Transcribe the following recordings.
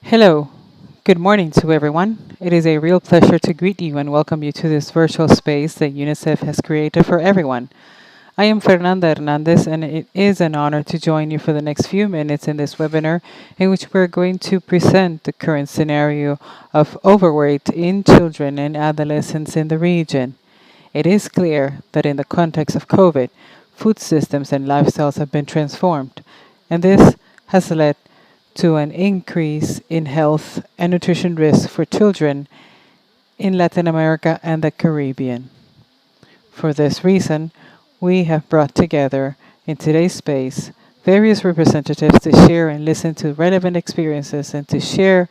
Hello, good morning to everyone. It is a real pleasure to greet you and welcome you to this virtual space that UNICEF has created for everyone. I am Fernanda Hernandez, and it is an honor to join you for the next few minutes in this webinar in which we're going to present the current scenario of overweight in children and adolescents in the region. It is clear that in the context of COVID, food systems and lifestyles have been transformed, and this has led to an increase in health and nutrition risks for children in Latin America and the Caribbean. For this reason, we have brought together in today's space various representatives to share and listen to relevant experiences and to share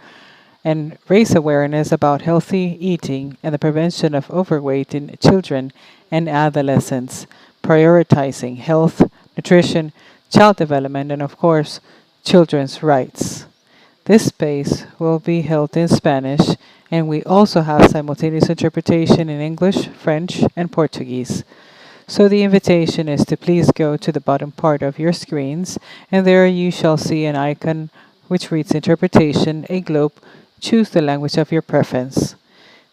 and raise awareness about healthy eating and the prevention of overweight in children and adolescents, prioritizing health, nutrition, child development, and of course, children's rights. This space will be held in Spanish, and we also have simultaneous interpretation in English, French, and Portuguese. So the invitation is to please go to the bottom part of your screens, and there you shall see an icon which reads Interpretation, a globe. Choose the language of your preference.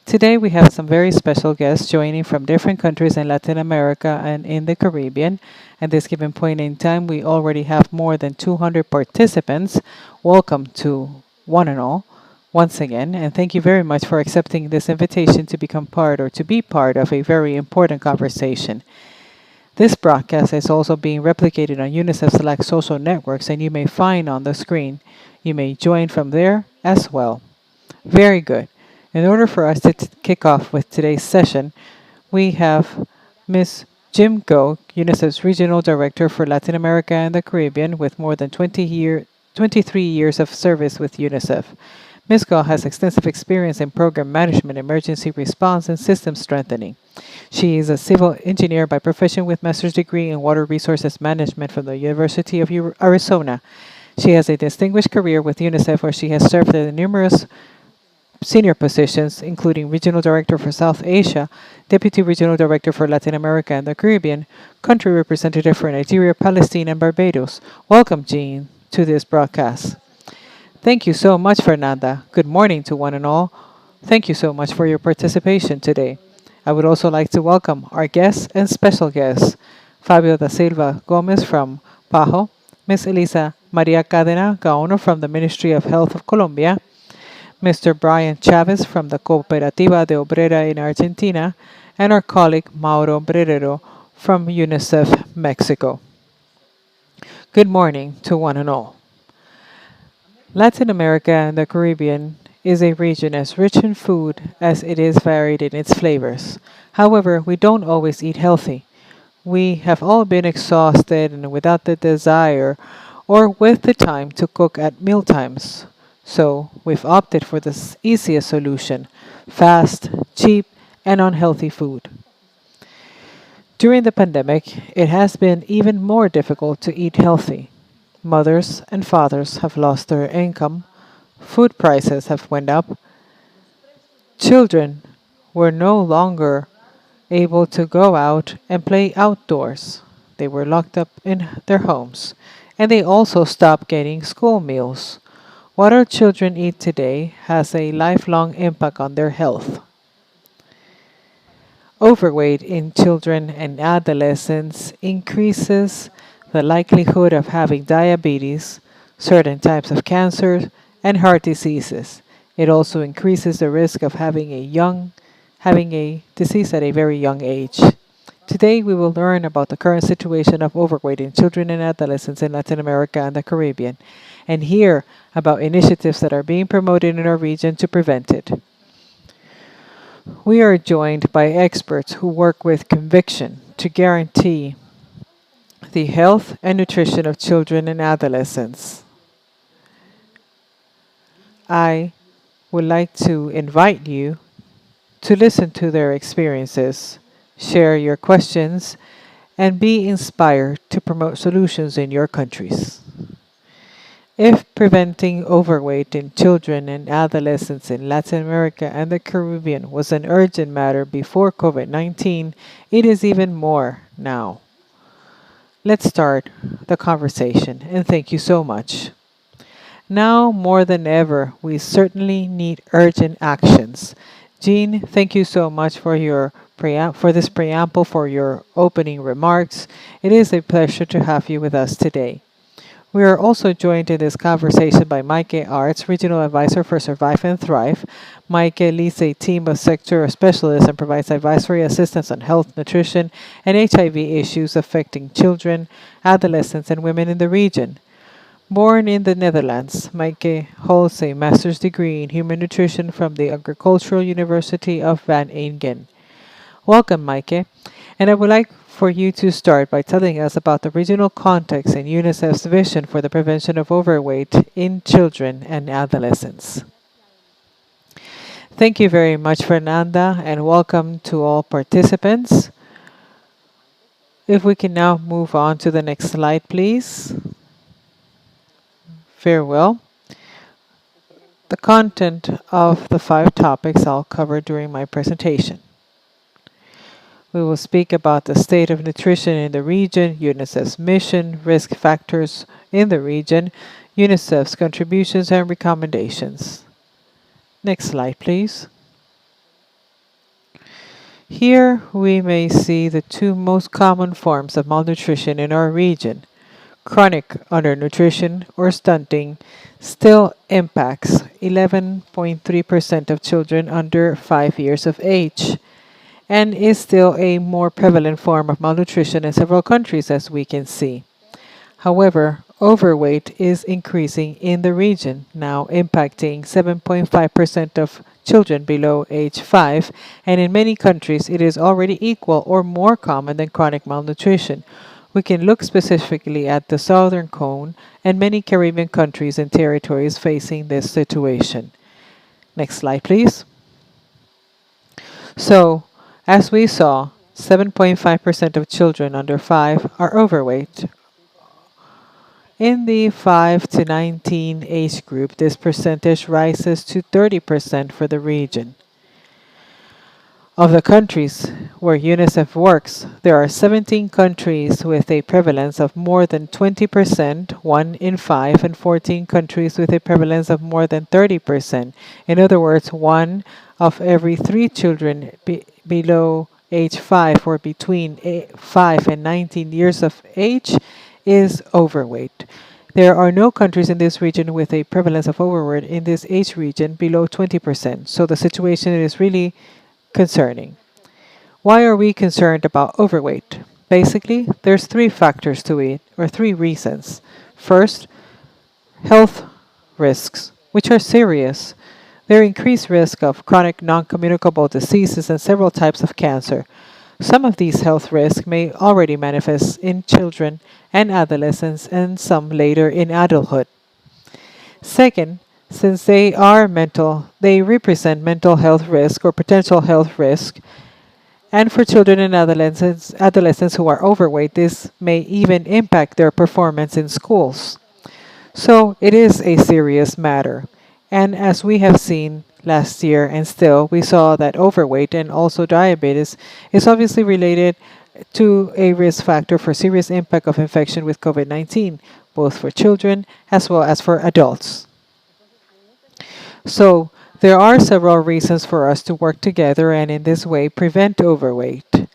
Today we have some very special guests joining from different countries in Latin America and in the Caribbean. At this given point in time, we already have more than 200 participants. Welcome to one and all, once again, and thank you very much for accepting this invitation to become part or to be part of a very important conversation. This broadcast is also being replicated on UNICEF's select social networks, and you may find on the screen. You may join from there as well. Very good. In order for us to kick off with today's session, we have Ms. Jim Gough, UNICEF's Regional Director for Latin America and the Caribbean, with more than 23 years of service with UNICEF. Ms. Gough has extensive experience in program management, emergency response, and system strengthening. She is a civil engineer by profession with master's degree in water resources management from the University of Arizona. She has a distinguished career with UNICEF, where she has served in numerous senior positions, including Regional Director for South Asia, Deputy Regional Director for Latin America and the Caribbean, Country Representative for Nigeria, Palestine, and Barbados. Welcome, Jean, to this broadcast. Thank you so much, Fernanda. Good morning to one and all. Thank you so much for your participation today. I would also like to welcome our guests and special guests, Fabio da Silva Gomes from PAHO, Ms. Elisa Maria Cadena Gaona from the Ministry of Health of Colombia, Mr. Brian Chaz from the Cooperativa de Obrera in Argentina, and our colleague Mauro Brero from UNICEF Mexico. Good morning to one and all. Latin America and the Caribbean is a region as rich in food as it is varied in its flavors. However, we don't always eat healthy. We have all been exhausted and without the desire or with the time to cook at mealtimes. So we've opted for the easiest solution: fast, cheap, and unhealthy food. During the pandemic, it has been even more difficult to eat healthy. Mothers and fathers have lost their income, food prices have went up, children were no longer able to go out and play outdoors. They were locked up in their homes, and they also stopped getting school meals. What our children eat today has a lifelong impact on their health. Overweight in children and adolescents increases the likelihood of having diabetes, certain types of cancer, and heart diseases. It also increases the risk of having a disease at a very young age. Today, we will learn about the current situation of overweight in children and adolescents in Latin America and the Caribbean, and hear about initiatives that are being promoted in our region to prevent it. We are joined by experts who work with conviction to guarantee the health and nutrition of children and adolescents. I would like to invite you to listen to their experiences, share your questions, and be inspired to promote solutions in your countries. If preventing overweight in children and adolescents in Latin America and the Caribbean was an urgent matter before COVID-19, it is even more now. Let's start the conversation, and thank you so much. Now more than ever, we certainly need urgent actions. Jean, thank you so much for for this preamble, for your opening remarks. It is a pleasure to have you with us today. We are also joined in this conversation by Maaike Arts, Regional Advisor for Survive and Thrive. Maaike leads a team of sector specialists and provides advisory assistance on health, nutrition, and HIV issues affecting children, adolescents, and women in the region. Born in the Netherlands, Maaike holds a master's degree in human nutrition from the Agricultural University of Van Engen. Welcome, Maaike. And I would like for you to start by telling us about the regional context and UNICEF's vision for the prevention of overweight in children and adolescents. Thank you very much, Fernanda, and welcome to all participants. If we can now move on to the next slide, please. Very well. The content of the 5 topics I'll cover during my presentation. We will speak about the state of nutrition in the region, UNICEF's mission, risk factors in the region, UNICEF's contributions and recommendations. Next slide, please. Here we may see the 2 most common forms of malnutrition in our region. Chronic undernutrition or stunting still impacts 11.3% of children under 5 years of age and is still a more prevalent form of malnutrition in several countries, as we can see. However, overweight is increasing in the region, now impacting 7.5% of children below age 5, and in many countries it is already equal or more common than chronic malnutrition. We can look specifically at the Southern Cone and many Caribbean countries and territories facing this situation. Next slide, please. So, as we saw, 7.5% of children under 5 are overweight. In the 5 to 19 age group, this percentage rises to 30% for the region. Of the countries where UNICEF works, there are 17 countries with a prevalence of more than 20%, 1 in 5, and 14 countries with a prevalence of more than 30%. In other words, 1 of every 3 children below age 5 or between 5 and 19 years of age is overweight. There are no countries in this region with a prevalence of overweight in this age region below 20%. So the situation is really concerning. Why are we concerned about overweight? Basically, there's 3 factors to it, or 3 reasons. First, health risks, which are serious. There are increased risk of chronic non-communicable diseases and several types of cancer. Some of these health risks may already manifest in children and adolescents and some later in adulthood. Second, since they represent mental health risk or potential health risk, and for children and adolescents who are overweight, this may even impact their performance in schools. So it is a serious matter. And as we have seen last year and still, we saw that overweight and also diabetes is obviously related to a risk factor for serious impact of infection with COVID-19, both for children as well as for adults. So there are several reasons for us to work together and in this way prevent overweight.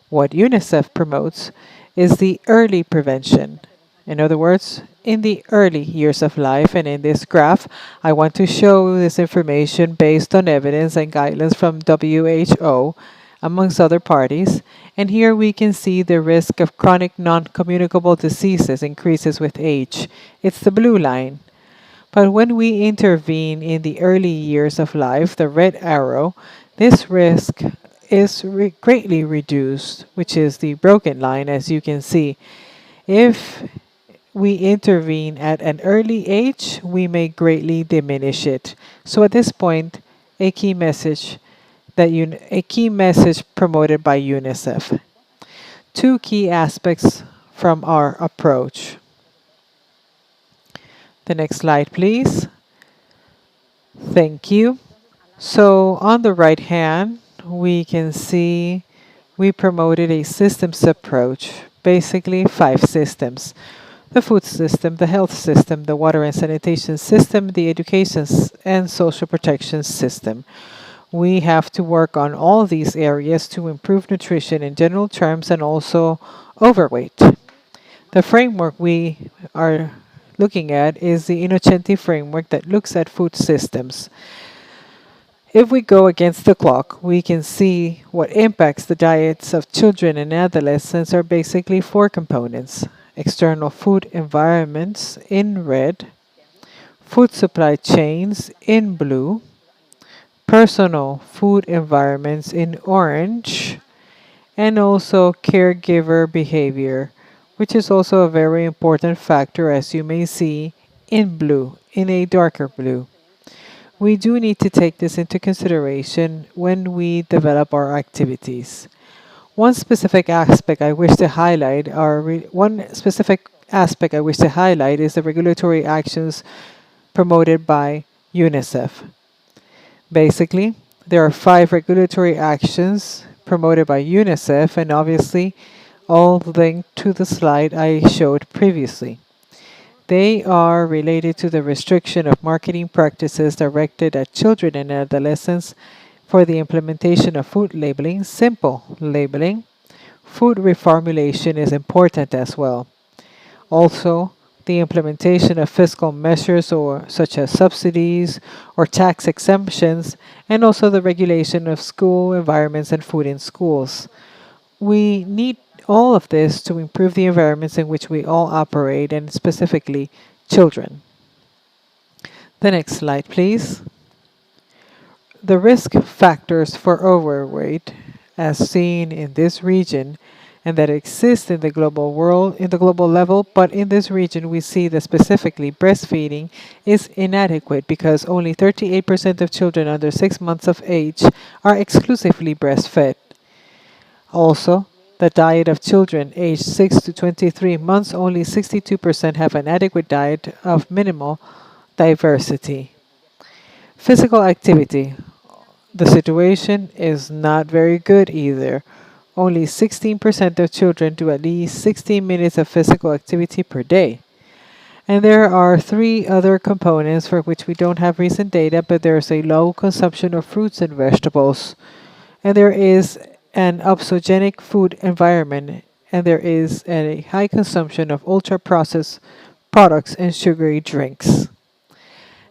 What UNICEF promotes is the early prevention. In other words, in the early years of life, and in this graph, I want to show this information based on evidence and guidelines from WHO, amongst other parties. And here we can see the risk of chronic non-communicable diseases increases with age. It's the blue line. But when we intervene in the early years of life, the red arrow, this risk is greatly reduced, which is the broken line, as you can see. If we intervene at an early age, we may greatly diminish it. So at this point, a key message promoted by UNICEF. 2 key aspects from our approach. The next slide, please. Thank you. So on the right hand, we can see we promoted a systems approach, basically 5 systems. the food system, the health system, the water and sanitation system, the education and social protection system. We have to work on all these areas to improve nutrition in general terms and also overweight. The framework we are looking at is the Innocenti framework that looks at food systems. If we go against the clock, we can see what impacts the diets of children and adolescents are basically four components: external food environments in red, food supply chains in blue, personal food environments in orange, and also caregiver behavior, which is also a very important factor, as you may see in blue, in a darker blue. We do need to take this into consideration when we develop our activities. One specific aspect I wish to highlight is the regulatory actions promoted by UNICEF. Basically, there are 5 regulatory actions promoted by UNICEF and obviously all linked to the slide I showed previously. They are related to the restriction of marketing practices directed at children and adolescents for the implementation of food labeling, simple labeling. Food reformulation is important as well. Also, the implementation of fiscal measures such as subsidies or tax exemptions, and also the regulation of school environments and food in schools. We need all of this to improve the environments in which we all operate, and specifically children. The next slide, please. The risk factors for overweight, as seen in this region, and that exist in the global world, in the global level, but in this region we see that specifically breastfeeding is inadequate because only 38% of children under 6 months of age are exclusively breastfed. Also, the diet of children aged 6 to 23 months, only 62% have an adequate diet of minimal diversity. Physical activity. The situation is not very good either. Only 16% of children do at least 16 minutes of physical activity per day. And there are 3 other components for which we don't have recent data, but there's a low consumption of fruits and vegetables. And there is an obesogenic food environment, and there is a high consumption of ultra-processed products and sugary drinks.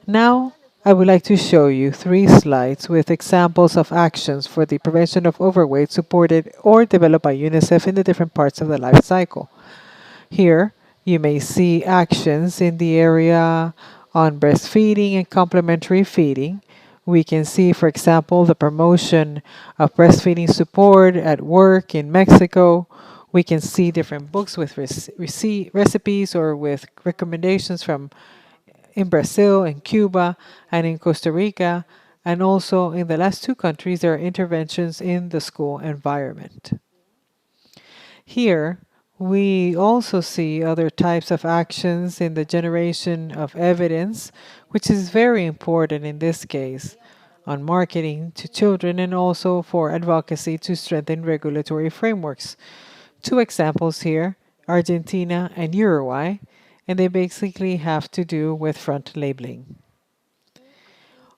Now, I would like to show you 3 slides with examples of actions for the prevention of overweight supported or developed by UNICEF in the different parts of the life cycle. Here, you may see actions in the area on breastfeeding and complementary feeding. We can see, for example, the promotion of breastfeeding support at work in Mexico. We can see different books with recipes or with recommendations from in Brazil, in Cuba, and in Costa Rica. And also in the last 2 countries, there are interventions in the school environment. Here, we also see other types of actions in the generation of evidence, which is very important in this case, on marketing to children and also for advocacy to strengthen regulatory frameworks. 2 examples here, Argentina and Uruguay, and they basically have to do with front labeling.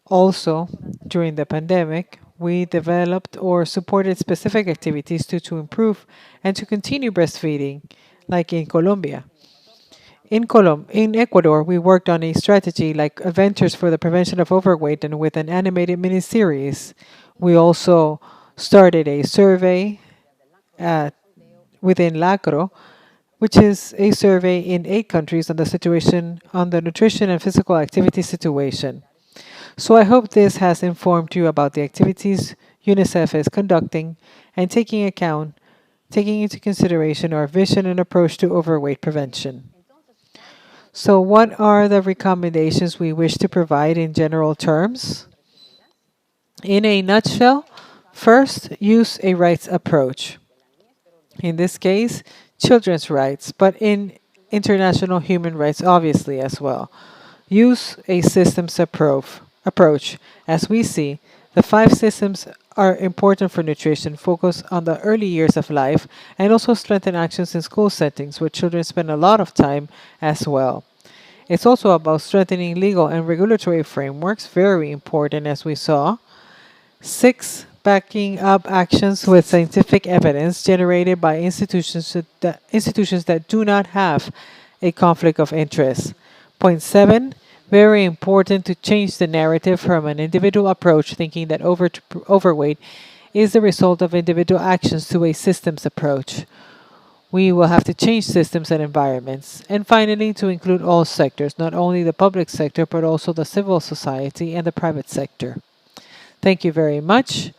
Also, during the pandemic, we developed or supported specific activities to improve and to continue breastfeeding, like in Colombia. In Ecuador, we worked on a strategy like Adventures for the Prevention of Overweight and with an animated miniseries. We also started a survey within LACRO, which is a survey in 8 countries on the nutrition and physical activity situation. So I hope this has informed you about the activities UNICEF is conducting and taking into consideration our vision and approach to overweight prevention. So what are the recommendations we wish to provide in general terms? In a nutshell, first, use a rights approach. In this case, children's rights, but in international human rights, obviously, as well. Use a systems approach. As we see, the 5 systems are important for nutrition, focus on the early years of life, and also strengthen actions in school settings where children spend a lot of time as well. It's also about strengthening legal and regulatory frameworks, very important as we saw. Six, backing up actions with scientific evidence generated by institutions that do not have a conflict of interest. Point seven, very important to change the narrative from an individual approach, thinking that overweight is the result of individual actions, to a systems approach. We will have to change systems and environments. And finally, to include all sectors, not only the public sector, but also the civil society and the private sector. Thank you very much.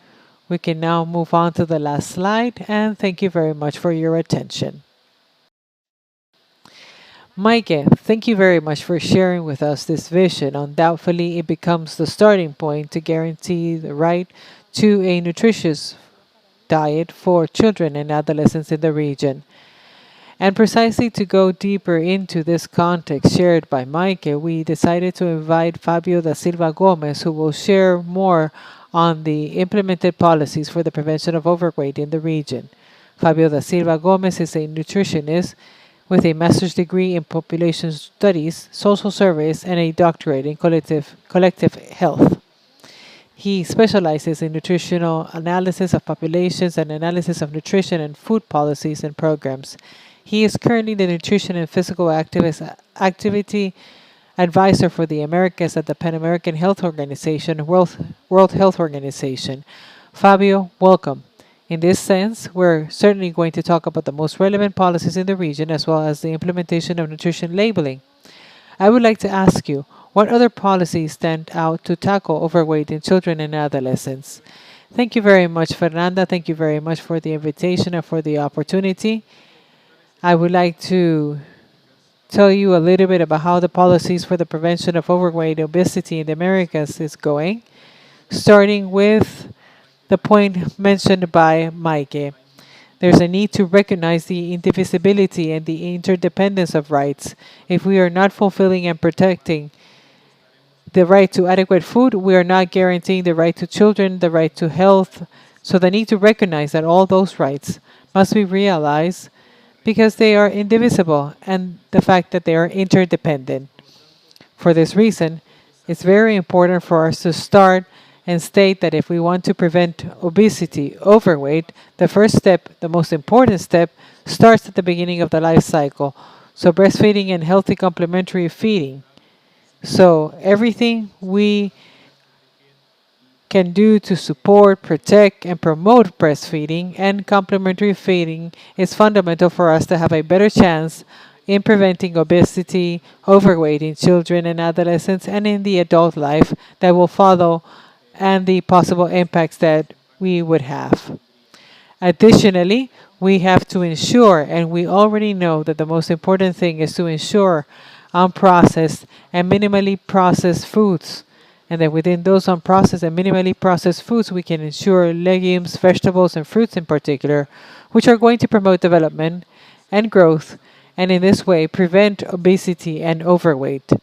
We can now move on to the last slide, and thank you very much for your attention. Maaike, thank you very much for sharing with us this vision. Undoubtedly, it becomes the starting point to guarantee the right to a nutritious diet for children and adolescents in the region. And precisely to go deeper into this context shared by Maaike, we decided to invite Fabio da Silva Gomes, who will share more on the implemented policies for the prevention of overweight in the region. Fabio da Silva Gomes is a nutritionist with a master's degree in population studies, social service, and a doctorate in collective health. He specializes in nutritional analysis of populations and analysis of nutrition and food policies and programs. He is currently the nutrition and physical activity advisor for the Americas at the Pan American Health Organization, World Health Organization. Fabio, welcome. In this sense, we're certainly going to talk about the most relevant policies in the region as well as the implementation of nutrition labeling. I would like to ask you, what other policies stand out to tackle overweight in children and adolescents? Thank you very much, Fernanda. Thank you very much for the invitation and for the opportunity. I would like to tell you a little bit about how the policies for the prevention of overweight obesity in the Americas is going, starting with the point mentioned by Maaike. There's a need to recognize the indivisibility and the interdependence of rights. If we are not fulfilling and protecting the right to adequate food, we are not guaranteeing the right to children, the right to health. So the need to recognize that all those rights must be realized because they are indivisible and the fact that they are interdependent. For this reason, it's very important for us to start and state that if we want to prevent obesity, overweight, the first step, the most important step, starts at the beginning of the life cycle. So breastfeeding and healthy complementary feeding. So everything we can do to support, protect, and promote breastfeeding and complementary feeding is fundamental for us to have a better chance in preventing obesity, overweight in children and adolescents, and in the adult life that will follow, and the possible impacts that we would have. Additionally, we have to ensure, and we already know that the most important thing is to ensure unprocessed and minimally processed foods. And that within those unprocessed and minimally processed foods, we can ensure legumes, vegetables, and fruits in particular, which are going to promote development and growth, and in this way prevent obesity and overweight.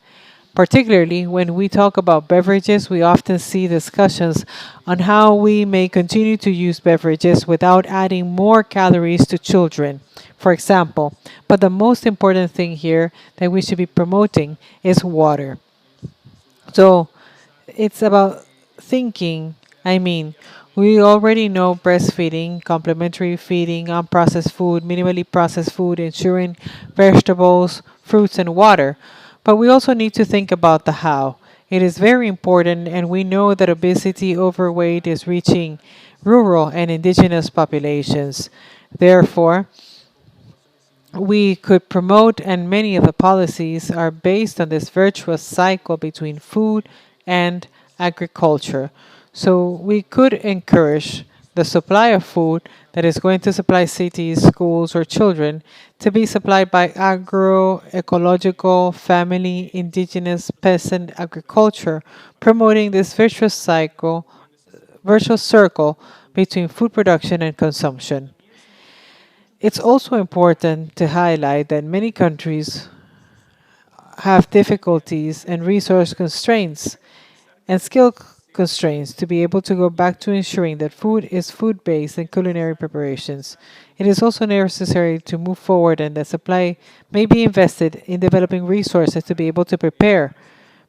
Particularly when we talk about beverages, we often see discussions on how we may continue to use beverages without adding more calories to children, for example. But the most important thing here that we should be promoting is water. So it's about thinking. We already know breastfeeding, complementary feeding, unprocessed food, minimally processed food, ensuring vegetables, fruits, and water. But we also need to think about the how. It is very important, and we know that obesity, overweight is reaching rural and indigenous populations. Therefore, we could promote, and many of the policies are based on this virtuous cycle between food and agriculture. So we could encourage the supply of food that is going to supply cities, schools, or children to be supplied by agroecological, family, indigenous, peasant agriculture, promoting this virtuous circle between food production and consumption. It's also important to highlight that many countries have difficulties and resource constraints and skill constraints to be able to go back to ensuring that food is food-based in culinary preparations. It is also necessary to move forward and that supply may be invested in developing resources to be able to prepare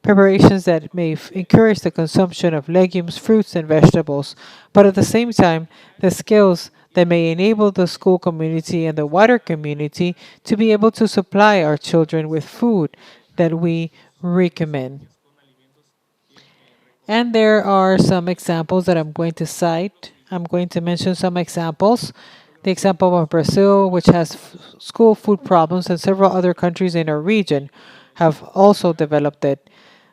preparations that may encourage the consumption of legumes, fruits, and vegetables, but at the same time, the skills that may enable the school community and the wider community to be able to supply our children with food that we recommend. And there are some examples that I'm going to cite. I'm going to mention some examples. The example of Brazil, which has school food problems, and several other countries in our region have also developed it.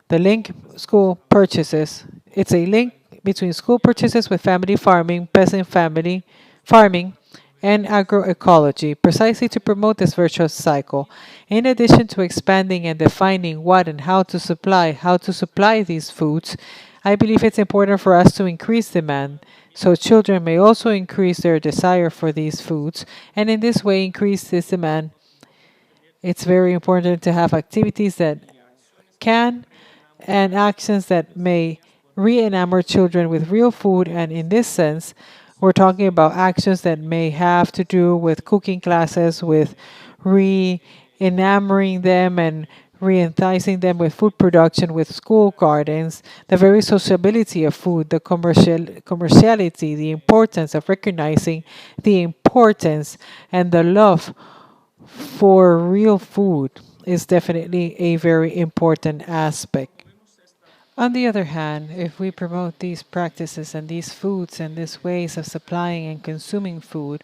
The link school purchases, it's a link between school purchases with family farming, peasant family farming, and agroecology, precisely to promote this virtuous cycle. In addition to expanding and defining what and how to supply these foods, I believe it's important for us to increase demand so children may also increase their desire for these foods, and in this way increase this demand. It's very important to have activities that can and actions that may re-enamor children with real food. And in this sense, we're talking about actions that may have to do with cooking classes, with re-enamoring them and re-enticing them with food production, with school gardens, the very sociability of food, the commerciality, the importance of recognizing the importance and the love for real food is definitely a very important aspect. On the other hand, if we promote these practices and these foods and these ways of supplying and consuming food,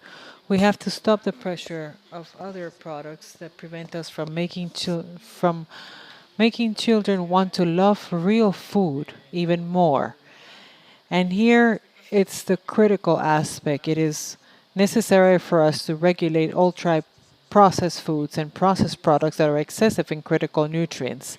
we have to stop the pressure of other products that prevent us from making children want to love real food even more. And here it's the critical aspect. It is necessary for us to regulate ultra processed foods and processed products that are excessive in critical nutrients.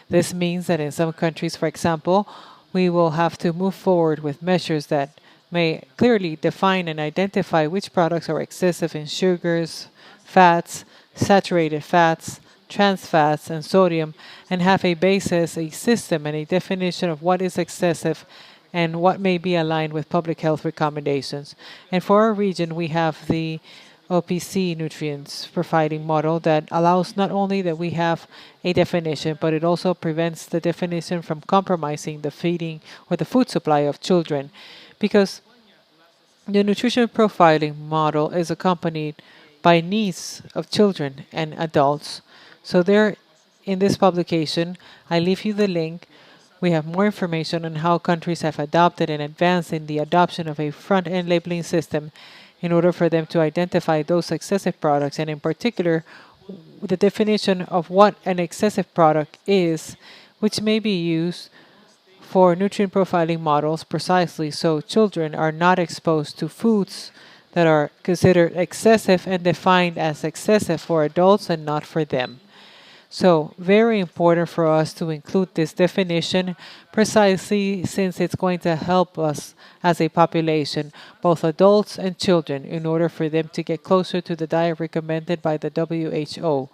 This means that in some countries, for example, we will have to move forward with measures that may clearly define and identify which products are excessive in sugars, fats, saturated fats, trans fats, and sodium, and have a basis, a system, and a definition of what is excessive and what may be aligned with public health recommendations. And for our region, we have the OPC nutrients profiling model that allows not only that we have a definition, but it also prevents the definition from compromising the feeding or the food supply of children. Because the nutrition profiling model is accompanied by needs of children and adults. So there, in this publication, I leave you the link. We have more information on how countries have adopted and advanced in the adoption of a front-end labeling system in order for them to identify those excessive products, and in particular, the definition of what an excessive product is, which may be used for nutrient profiling models precisely so children are not exposed to foods that are considered excessive and defined as excessive for adults and not for them. So, very important for us to include this definition precisely since it's going to help us as a population, both adults and children, in order for them to get closer to the diet recommended by the WHO.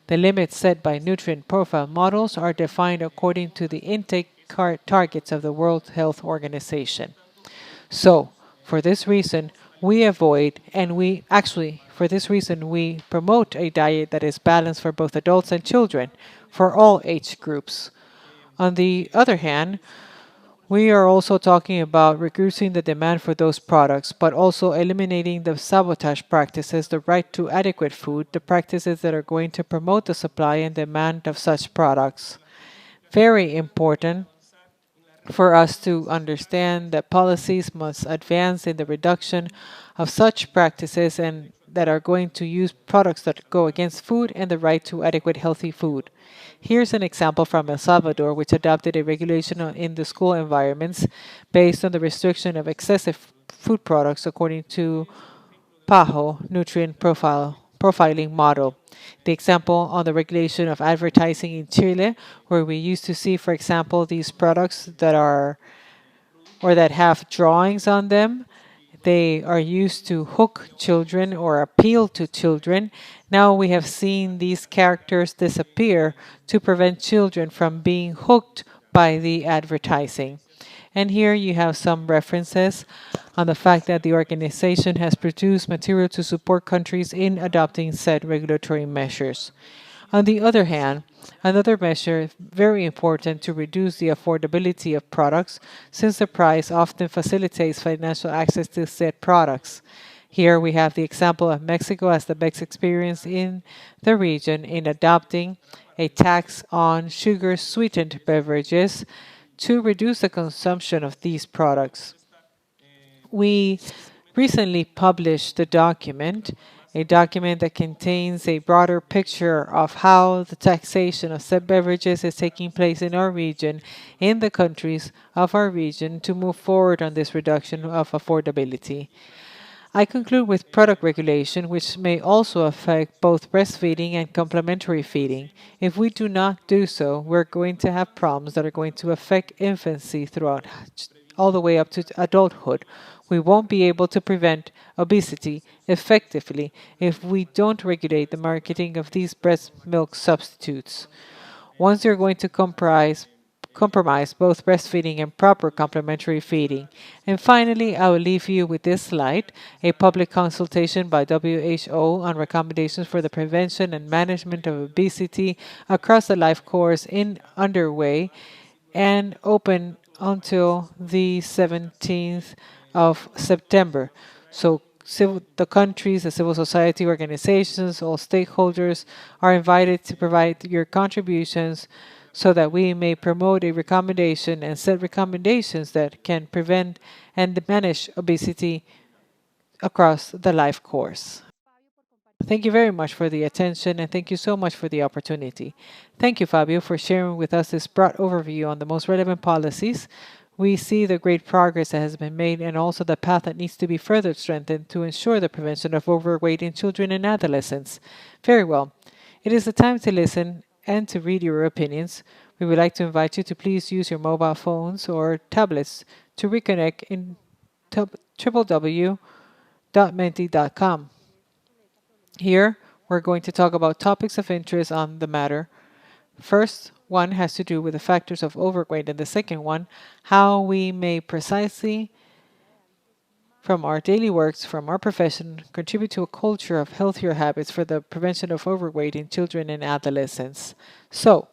The limits set by nutrient profile models are defined according to the intake targets of the World Health Organization. So, for this reason, for this reason, we promote a diet that is balanced for both adults and children, for all age groups. On the other hand, we are also talking about reducing the demand for those products, but also eliminating the sabotage practices, the right to adequate food, the practices that are going to promote the supply and demand of such products. Very important for us to understand that policies must advance in the reduction of such practices and that are going to use products that go against food and the right to adequate healthy food. Here's an example from El Salvador, which adopted a regulation in the school environments based on the restriction of excessive food products according to PAHO nutrient profiling model. The example on the regulation of advertising in Chile, where we used to see, for example, these products that are or that have drawings on them. They are used to hook children or appeal to children. Now we have seen these characters disappear to prevent children from being hooked by the advertising. And here you have some references on the fact that the organization has produced material to support countries in adopting said regulatory measures. On the other hand, another measure very important to reduce the affordability of products, since the price often facilitates financial access to said products. Here we have the example of Mexico as the best experience in the region in adopting a tax on sugar sweetened beverages to reduce the consumption of these products. We recently published a document that contains a broader picture of how the taxation of said beverages is taking place in our region, in the countries of our region, to move forward on this reduction of affordability. I conclude with product regulation, which may also affect both breastfeeding and complementary feeding. If we do not do so, we're going to have problems that are going to affect infancy throughout all the way up to adulthood. We won't be able to prevent obesity effectively if we don't regulate the marketing of these breast milk substitutes. Once you're going to compromise both breastfeeding and proper complementary feeding. And finally, I will leave you with this slide, a public consultation by WHO on recommendations for the prevention and management of obesity across the life course in underway and open until the 17th of September. So the countries, the civil society organizations, all stakeholders are invited to provide your contributions so that we may promote a recommendation and set recommendations that can prevent and manage obesity across the life course. Thank you very much for the attention and thank you so much for the opportunity. Thank you, Fabio, for sharing with us this broad overview on the most relevant policies. We see the great progress that has been made and also the path that needs to be further strengthened to ensure the prevention of overweight in children and adolescents. Very well. It is the time to listen and to read your opinions. We would like to invite you to please use your mobile phones or tablets to reconnect in www.menti.com. Here, we're going to talk about topics of interest on the matter. First one has to do with the factors of overweight, and the second one, how we may precisely, from our daily works, from our profession, contribute to a culture of healthier habits for the prevention of overweight in children and adolescents. So,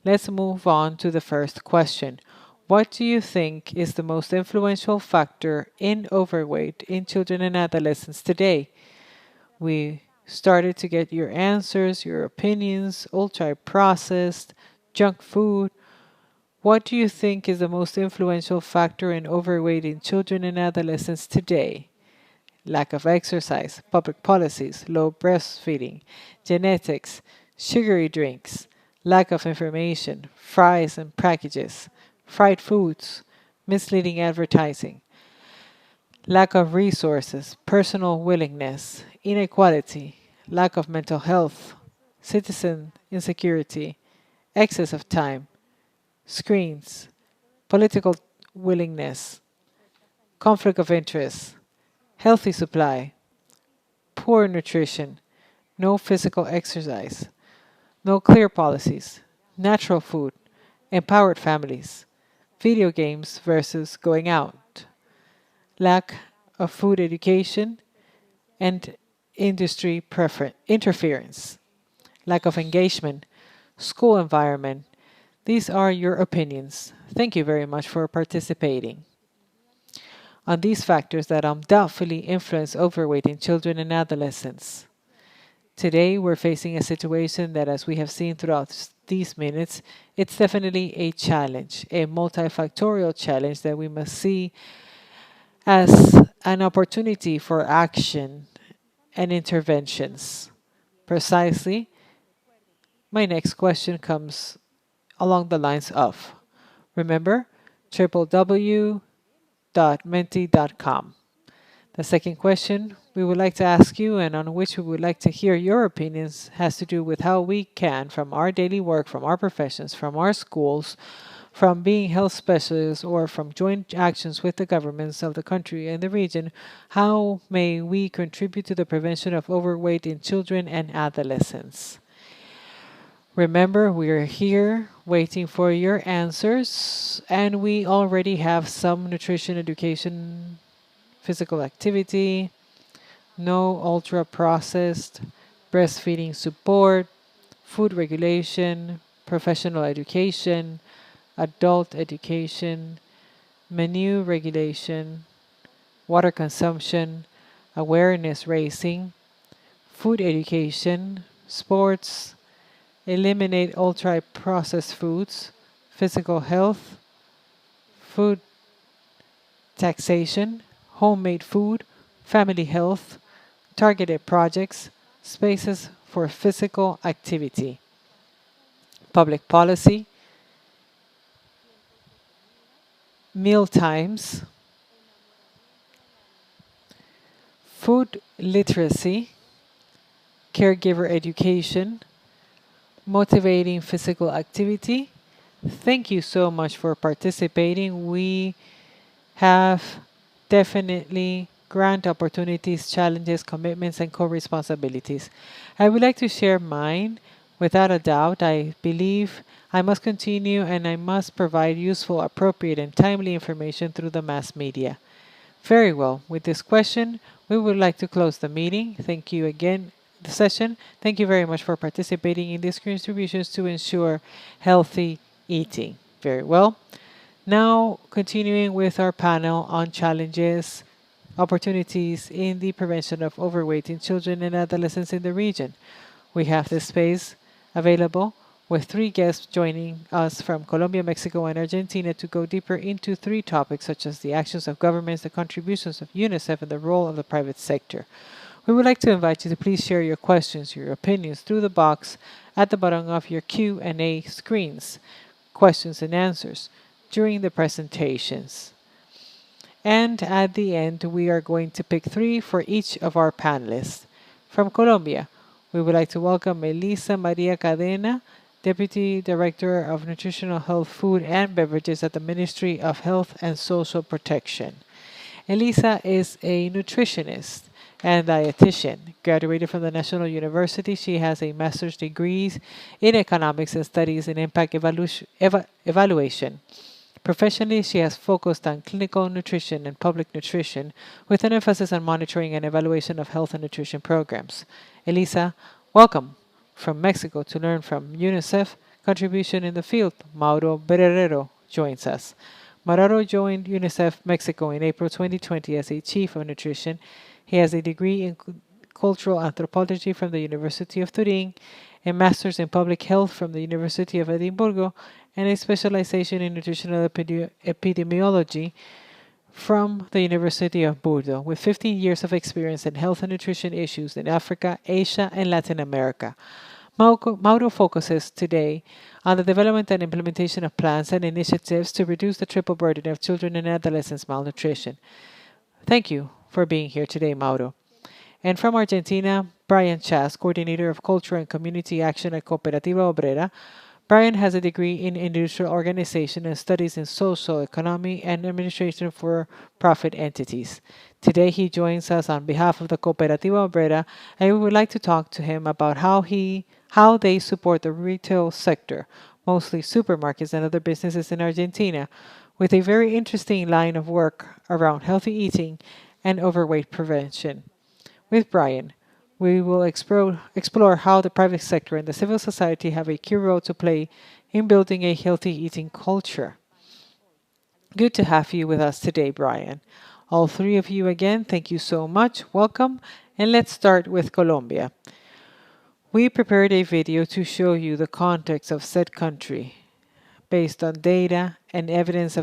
let's move on to the first question. What do you think is the most influential factor in overweight in children and adolescents today? We started to get your answers, your opinions, ultra-processed, junk food. What do you think is the most influential factor in overweight in children and adolescents today? Lack of exercise, public policies, low breastfeeding, genetics, sugary drinks, lack of information, fries and packages, fried foods, misleading advertising, lack of resources, personal willingness, inequality, lack of mental health, citizen insecurity, excess of time, screens, political willingness, conflict of interest, healthy supply, poor nutrition, no physical exercise, no clear policies, natural food, empowered families, video games versus going out, lack of food education, and industry interference, lack of engagement, school environment. These are your opinions. Thank you very much for participating. On these factors that undoubtedly influence overweight in children and adolescents. Today, we're facing a situation that, as we have seen throughout these minutes, it's definitely a challenge, a multifactorial challenge that we must see as an opportunity for action and interventions. Precisely, my next question comes along the lines of, remember, www.menti.com. The second question we would like to ask you and on which we would like to hear your opinions has to do with how we can, from our daily work, from our professions, from our schools, from being health specialists or from joint actions with the governments of the country and the region, how may we contribute to the prevention of overweight in children and adolescents? Remember, we are here waiting for your answers, and we already have some nutrition education, physical activity, no ultra processed, breastfeeding support, food regulation, professional education, adult education, menu regulation, water consumption, awareness raising, food education, sports, eliminate ultra processed foods, physical health, food taxation, homemade food, family health, targeted projects, spaces for physical activity, public policy, meal times, food literacy, caregiver education, motivating physical activity. Thank you so much for participating. We have definitely grant opportunities, challenges, commitments, and co-responsibilities. I would like to share mine. Without a doubt, I believe I must continue and I must provide useful, appropriate, and timely information through the mass media. Very well. With this question, we would like to close the meeting. Thank you again, the session. Thank you very much for participating in these contributions to ensure healthy eating. Very well. Now, continuing with our panel on challenges, opportunities in the prevention of overweight in children and adolescents in the region. We have this space available with three guests joining us from Colombia, Mexico, and Argentina to go deeper into three topics such as the actions of governments, the contributions of UNICEF, and the role of the private sector. We would like to invite you to please share your questions, your opinions through the box at the bottom of your Q&A screens, questions and answers, during the presentations. And at the end, we are going to pick three for each of our panelists. From Colombia, we would like to welcome Elisa Maria Cadena, Deputy Director of Nutritional Health, Food, and Beverages at the Ministry of Health and Social Protection. Elisa is a nutritionist and dietitian. Graduated from the National University, she has a master's degree in economics and studies in impact evaluation. Professionally, she has focused on clinical nutrition and public nutrition with an emphasis on monitoring and evaluation of health and nutrition programs. Elisa, welcome from Mexico to learn from UNICEF contribution in the field. Mauro Brero joins us. Mauro joined UNICEF Mexico in April 2020 as a chief of nutrition. He has a degree in cultural anthropology from the University of Turin, a master's in public health from the University of Edinburgh, and a specialization in nutritional epidemiology from the University of Bordeaux, with 15 years of experience in health and nutrition issues in Africa, Asia, and Latin America. Mauro focuses today on the development and implementation of plans and initiatives to reduce the triple burden of children and adolescents' malnutrition. Thank you for being here today, Mauro. And from Argentina, Brian Chaz, Coordinator of Culture and Community Action at Cooperativa Obrera. Brian has a degree in industrial organization and studies in social economy and administration for profit entities. Today he joins us on behalf of the Cooperativa Obrera, and we would like to talk to him about how they support the retail sector, mostly supermarkets and other businesses in Argentina, with a very interesting line of work around healthy eating and overweight prevention. With Brian, we will explore how the private sector and the civil society have a key role to play in building a healthy eating culture. Good to have you with us today, Brian. All three of you again, thank you so much. Welcome. And let's start with Colombia. We prepared a video to show you the context of said country based on data and evidence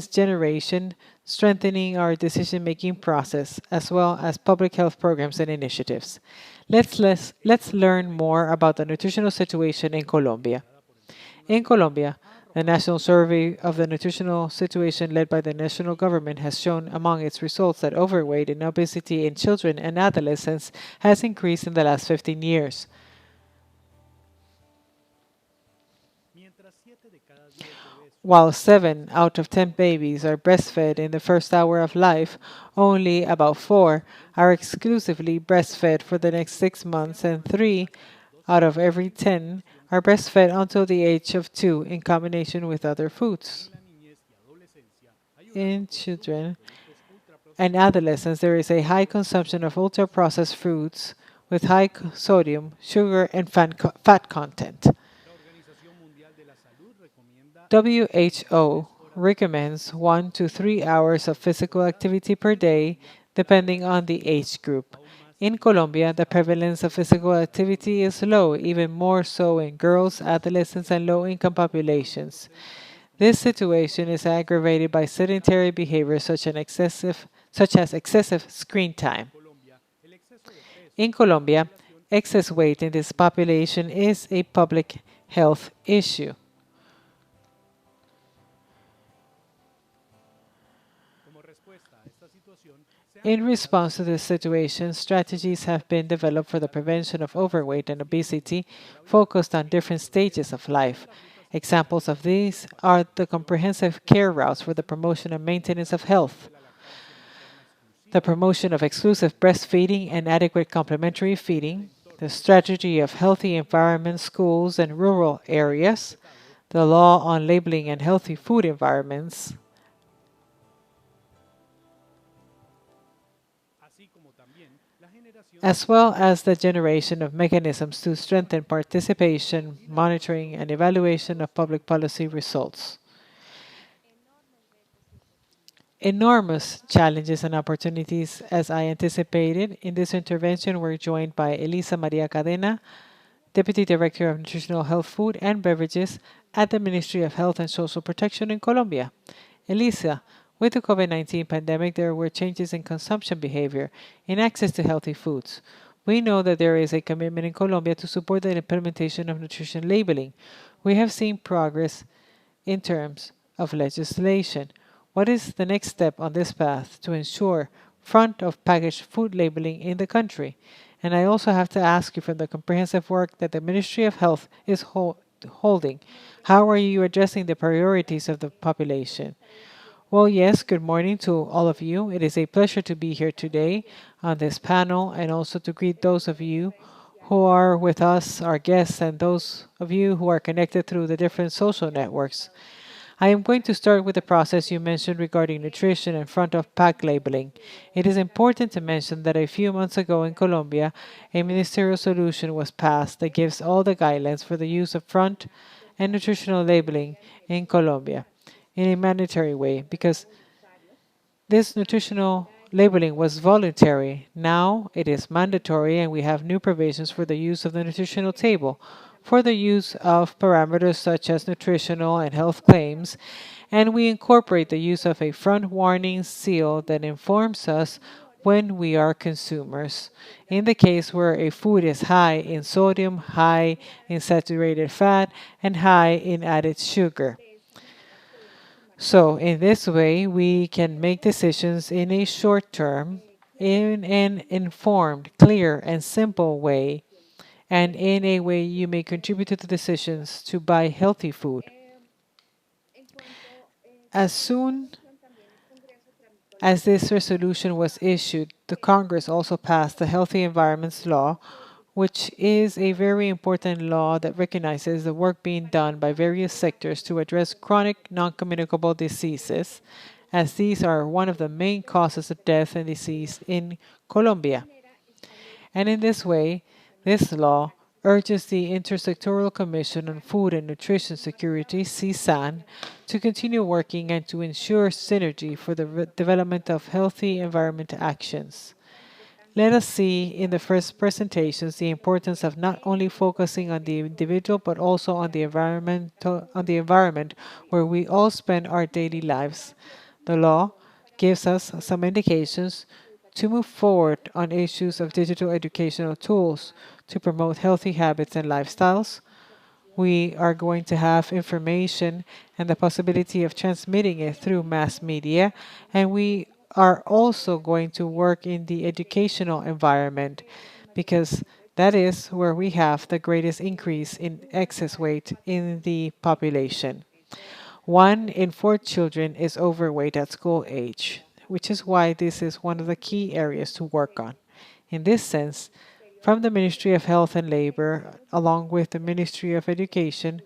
generation, strengthening our decision-making process, as well as public health programs and initiatives. Let's learn more about the nutritional situation in Colombia. In Colombia, the National Survey of the Nutritional Situation led by the national government has shown among its results that overweight and obesity in children and adolescents has increased in the last 15 years. While 7 out of 10 babies are breastfed in the first hour of life, only about 4 are exclusively breastfed for the next 6 months, and 3 out of every 10 are breastfed until the age of 2 in combination with other foods. In children and adolescents, there is a high consumption of ultra-processed foods with high sodium, sugar, and fat content. WHO recommends 1 to 3 hours of physical activity per day, depending on the age group. In Colombia, the prevalence of physical activity is low, even more so in girls, adolescents, and low-income populations. This situation is aggravated by sedentary behavior such as excessive screen time. In Colombia, excess weight in this population is a public health issue. In response to this situation, strategies have been developed for the prevention of overweight and obesity focused on different stages of life. Examples of these are the comprehensive care routes for the promotion and maintenance of health, the promotion of exclusive breastfeeding and adequate complementary feeding, the strategy of healthy environment schools and rural areas, the law on labeling and healthy food environments, as well as the generation of mechanisms to strengthen participation, monitoring, and evaluation of public policy results. Enormous challenges and opportunities, as I anticipated. In this intervention, we're joined by Elisa Cadena, Deputy Director of Nutritional Health, Food, and Beverages at the Ministry of Health and Social Protection in Colombia. Elisa, with the COVID-19 pandemic, there were changes in consumption behavior, in access to healthy foods. We know that there is a commitment in Colombia to support the implementation of nutrition labeling. We have seen progress in terms of legislation. What is the next step on this path to ensure front of package food labeling in the country? And I also have to ask you, from the comprehensive work that the Ministry of Health is holding, how are you addressing the priorities of the population? Well, yes, good morning to all of you. It is a pleasure to be here today on this panel and also to greet those of you who are with us, our guests, and those of you who are connected through the different social networks. I am going to start with the process you mentioned regarding nutrition and front-of-pack labeling. It is important to mention that a few months ago in Colombia, a ministerial solution was passed that gives all the guidelines for the use of front and nutritional labeling in Colombia in a mandatory way, because this nutritional labeling was voluntary. Now it is mandatory, and we have new provisions for the use of the nutritional table, for the use of parameters such as nutritional and health claims, and we incorporate the use of a front warning seal that informs us when we are consumers. In the case where a food is high in sodium, high in saturated fat, and high in added sugar. So in this way, we can make decisions in a short term, in an informed, clear, and simple way, and in a way you may contribute to the decisions to buy healthy food. As soon as this resolution was issued, the Congress also passed the Healthy Environments Law, which is a very important law that recognizes the work being done by various sectors to address chronic non-communicable diseases, as these are one of the main causes of death and disease in Colombia. And in this way, this law urges the Intersectoral Commission on Food and Nutrition Security, CSAN, to continue working and to ensure synergy for the development of healthy environment actions. Let us see in the first presentations the importance of not only focusing on the individual but also on the environment where we all spend our daily lives. The law gives us some indications to move forward on issues of digital educational tools to promote healthy habits and lifestyles. We are going to have information and the possibility of transmitting it through mass media, and we are also going to work in the educational environment, because that is where we have the greatest increase in excess weight in the population. 1 in 4 children is overweight at school age, which is why this is one of the key areas to work on. In this sense, From the Ministry of Health and Labor, along with the Ministry of Education,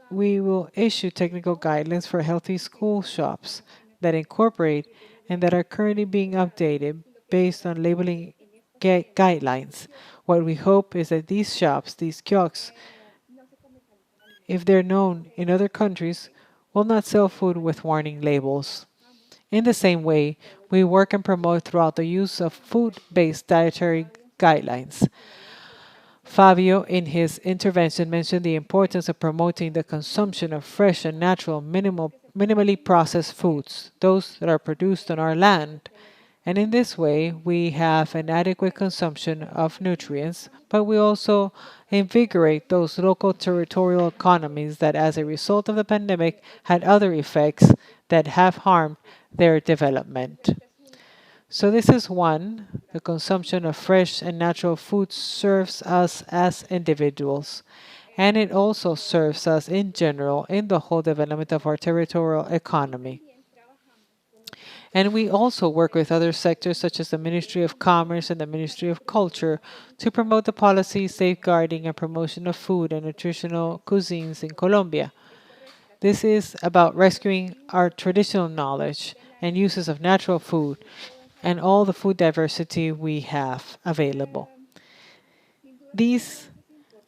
we will issue technical guidelines for healthy school shops that incorporate and that are currently being updated based on labeling guidelines. What we hope is that these shops, these kiosks, if they're known in other countries, will not sell food with warning labels. In the same way, we work and promote throughout the use of food-based dietary guidelines. Fabio, in his intervention, mentioned the importance of promoting the consumption of fresh and natural, minimally processed foods, those that are produced on our land. And in this way, we have an adequate consumption of nutrients, but we also invigorate those local territorial economies that, as a result of the pandemic, had other effects that have harmed their development. So this is one, the consumption of fresh and natural food serves us as individuals, and it also serves us in general in the whole development of our territorial economy. And we also work with other sectors such as the Ministry of Commerce and the Ministry of Culture to promote the policy, safeguarding, and promotion of food and nutritional cuisines in Colombia. This is about rescuing our traditional knowledge and uses of natural food and all the food diversity we have available. These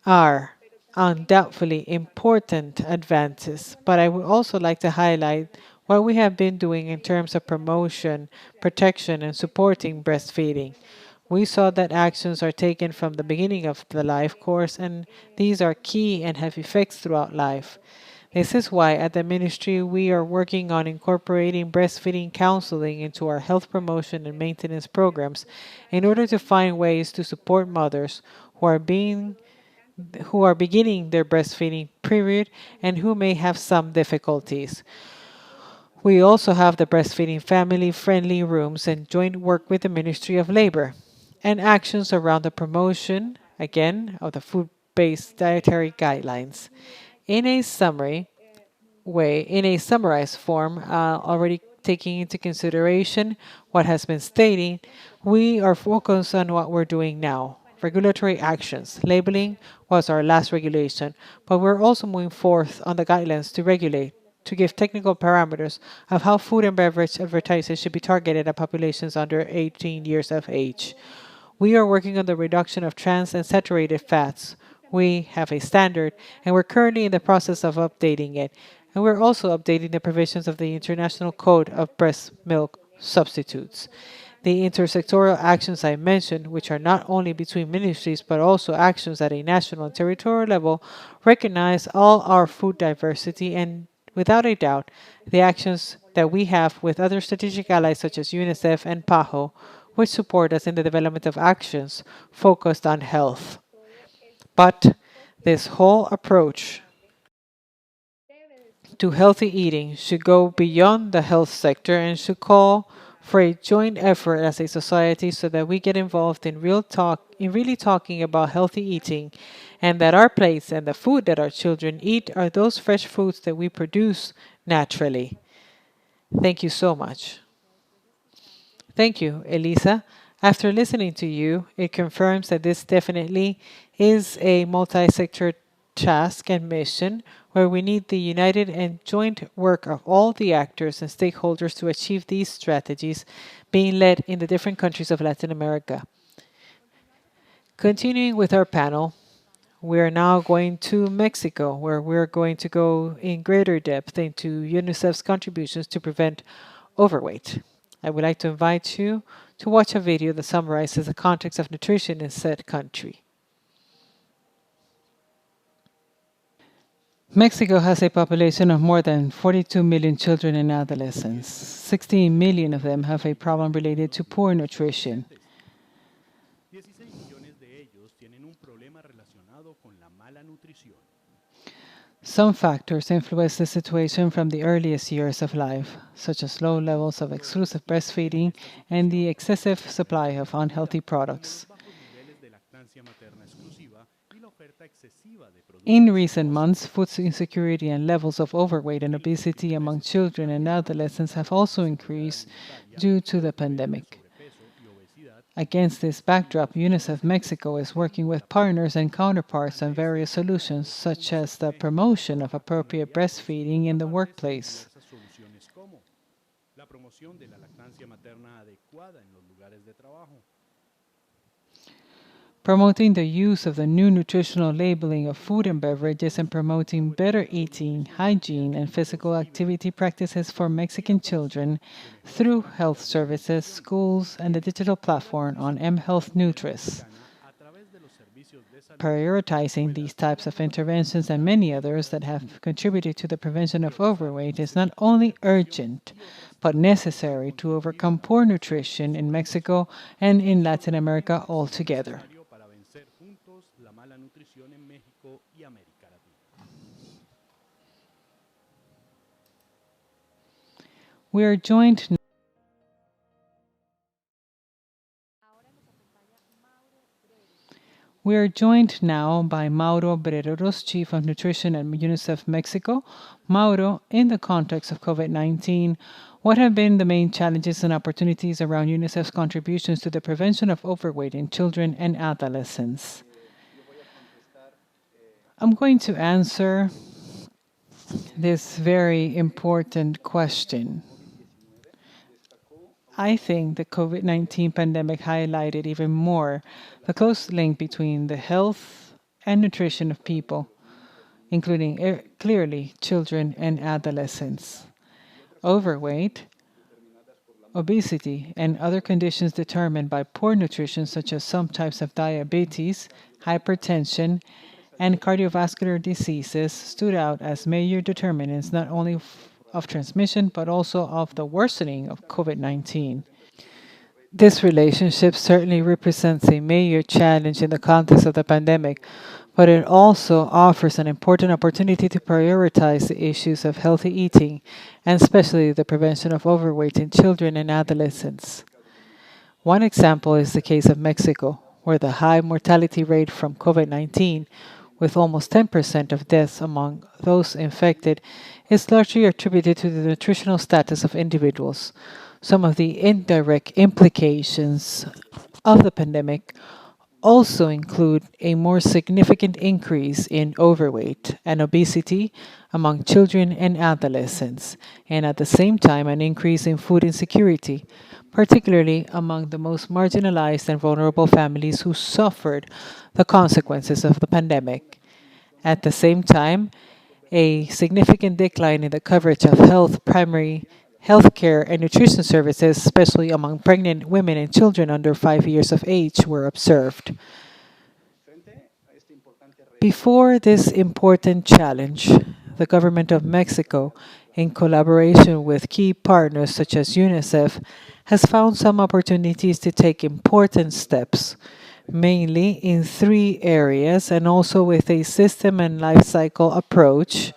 are undoubtedly important advances, but I would also like to highlight what we have been doing in terms of promotion, protection, and supporting breastfeeding. We saw that actions are taken from the beginning of the life course, and these are key and have effects throughout life. This is why at the ministry we are working on incorporating breastfeeding counseling into our health promotion and maintenance programs in order to find ways to support mothers who are beginning their breastfeeding period and who may have some difficulties. We also have the breastfeeding family-friendly rooms and joint work with the Ministry of Labor and actions around the promotion, again, of the food-based dietary guidelines. In a summary way, in a summarized form, already taking into consideration what has been stated, we are focused on what we're doing now. Regulatory actions. Labeling was our last regulation, but we're also moving forth on the guidelines to regulate, to give technical parameters of how food and beverage advertising should be targeted at populations under 18 years of age. We are working on the reduction of trans and saturated fats. We have a standard, and we're currently in the process of updating it. And we're also updating the provisions of the International Code of Breast Milk Substitutes. The intersectoral actions I mentioned, which are not only between ministries but also actions at a national and territorial level, recognize all our food diversity and, without a doubt, the actions that we have with other strategic allies such as Unicef and PAHO, which support us in the development of actions focused on health. But this whole approach to healthy eating should go beyond the health sector and should call for a joint effort as a society so that we get involved in really talking about healthy eating and that our plates and the food that our children eat are those fresh foods that we produce naturally. Thank you so much. Thank you, Elisa. After listening to you, it confirms that this definitely is a multi-sector task and mission where we need the united and joint work of all the actors and stakeholders to achieve these strategies being led in the different countries of Latin America. Continuing with our panel, we're now going to Mexico, where we're going to go in greater depth into UNICEF's contributions to prevent overweight. I would like to invite you to watch a video that summarizes the context of nutrition in said country. Mexico has a population of more than 42 million children and adolescents. 16 million of them have a problem related to poor nutrition. Some factors influence the situation from the earliest years of life, such as low levels of exclusive breastfeeding and the excessive supply of unhealthy products. In recent months, food insecurity and levels of overweight and obesity among children and adolescents have also increased due to the pandemic. Against this backdrop, UNICEF Mexico is working with partners and counterparts on various solutions, such as the promotion of appropriate breastfeeding in the workplace, promoting the use of the new nutritional labeling of food and beverages, and promoting better eating, hygiene, and physical activity practices for Mexican children through health services, schools, and the digital platform on mHealth Nutris. Prioritizing these types of interventions and many others that have contributed to the prevention of overweight is not only urgent, but necessary to overcome poor nutrition in Mexico and in Latin America altogether. We are joined now by Mauro Brero, Chief of Nutrition at UNICEF Mexico. Mauro, in the context of COVID-19, what have been the main challenges and opportunities around UNICEF's contributions to the prevention of overweight in children and adolescents? I'm going to answer this very important question. I think the COVID-19 pandemic highlighted even more the close link between the health and nutrition of people, including clearly children and adolescents. Overweight, obesity, and other conditions determined by poor nutrition, such as some types of diabetes, hypertension, and cardiovascular diseases, stood out as major determinants not only of transmission, but also of the worsening of COVID-19. This relationship certainly represents a major challenge in the context of the pandemic, but it also offers an important opportunity to prioritize the issues of healthy eating, and especially the prevention of overweight in children and adolescents. One example is the case of Mexico, where the high mortality rate from COVID-19, with almost 10% of deaths among those infected, is largely attributed to the nutritional status of individuals. Some of the indirect implications of the pandemic also include a more significant increase in overweight and obesity among children and adolescents, and at the same time an increase in food insecurity, particularly among the most marginalized and vulnerable families who suffered the consequences of the pandemic. At the same time, a significant decline in the coverage of primary health care and nutrition services, especially among pregnant women and children under 5 years of age, were observed. Before this important challenge, the government of Mexico, in collaboration with key partners such as UNICEF, has found some opportunities to take important steps, mainly in 3 areas and also with a system and life cycle approach.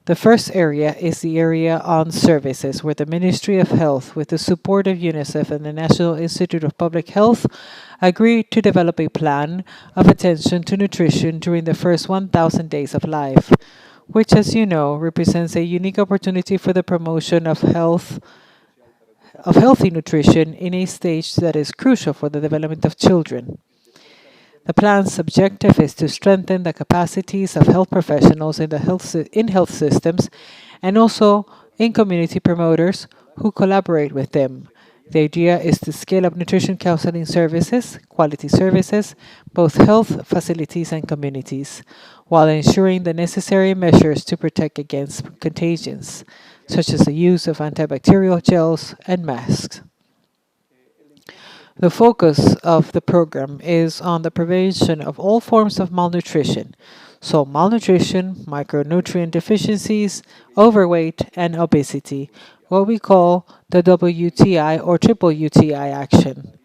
The first area is the area on services, where the Ministry of Health, with the support of UNICEF and the National Institute of Public Health, agreed to develop a plan of attention to nutrition during the first 1,000 days of life, which, as you know, represents a unique opportunity for the promotion of healthy nutrition in a stage that is crucial for the development of children. The plan's objective is to strengthen the capacities of health professionals in health systems and also in community promoters who collaborate with them. The idea is to scale up nutrition counseling services, quality services, both health facilities and communities, while ensuring the necessary measures to protect against contagions, such as the use of antibacterial gels and masks. The focus of the program is on the prevention of all forms of malnutrition, so malnutrition, micronutrient deficiencies, overweight, and obesity, what we call the WTI or triple UTI action.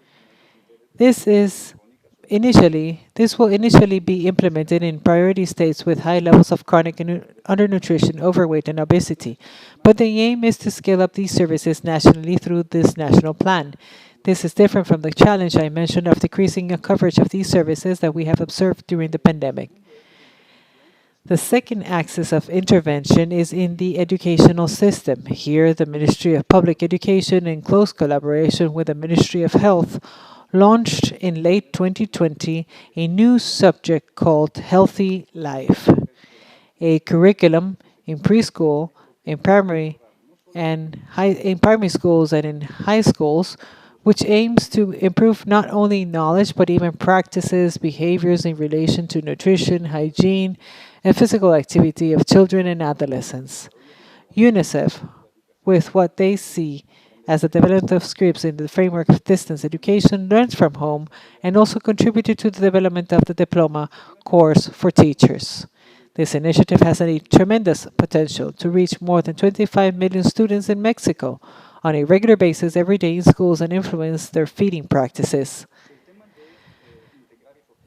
This will initially be implemented in priority states with high levels of chronic undernutrition, overweight, and obesity. But the aim is to scale up these services nationally through this national plan. This is different from the challenge I mentioned of decreasing the coverage of these services that we have observed during the pandemic. The second axis of intervention is in the educational system. Here, the Ministry of Public Education, in close collaboration with the Ministry of Health, launched in late 2020 a new subject called Healthy Life, a curriculum in preschool, in primary schools and in high schools, which aims to improve not only knowledge but even practices, behaviors in relation to nutrition, hygiene, and physical activity of children and adolescents. UNICEF, with what they see as the development of scripts in the framework of distance education, learns from home, and also contributed to the development of the diploma course for teachers. This initiative has a tremendous potential to reach more than 25 million students in Mexico on a regular basis every day in schools and influence their feeding practices.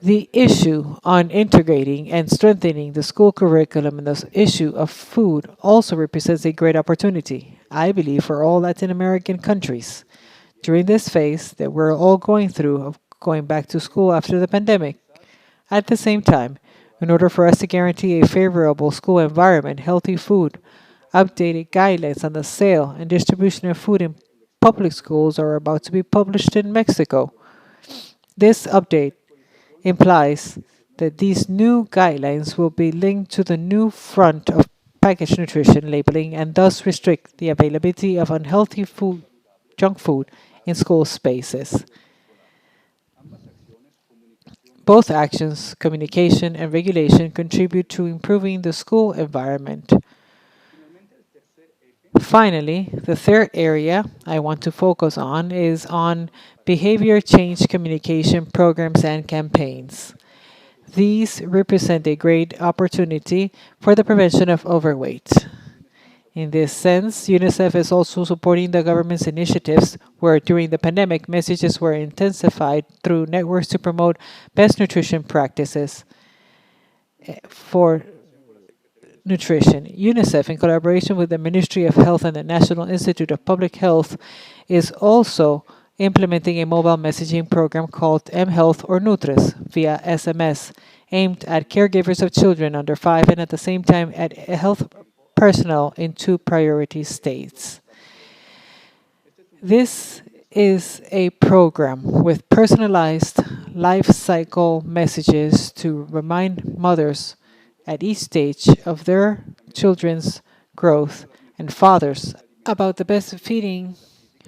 The issue on integrating and strengthening the school curriculum and the issue of food also represents a great opportunity, I believe, for all Latin American countries. During this phase that we're all going through of going back to school after the pandemic, at the same time, in order for us to guarantee a favorable school environment, healthy food, updated guidelines on the sale and distribution of food in public schools are about to be published in Mexico. This update implies that these new guidelines will be linked to the new front of packaged nutrition labeling and thus restrict the availability of unhealthy food, junk food, in school spaces. Both actions, communication and regulation, contribute to improving the school environment. Finally, the third area I want to focus on is on behavior change communication programs and campaigns. These represent a great opportunity for the prevention of overweight. In this sense, UNICEF is also supporting the government's initiatives where during the pandemic messages were intensified through networks to promote best nutrition practices for nutrition. UNICEF, in collaboration with the Ministry of Health and the National Institute of Public Health, is also implementing a mobile messaging program called mHealth or Nutres via SMS, aimed at caregivers of children under 5 and at the same time at health personnel in 2 priority states. This is a program with personalized life cycle messages to remind mothers at each stage of their children's growth and fathers about the best feeding,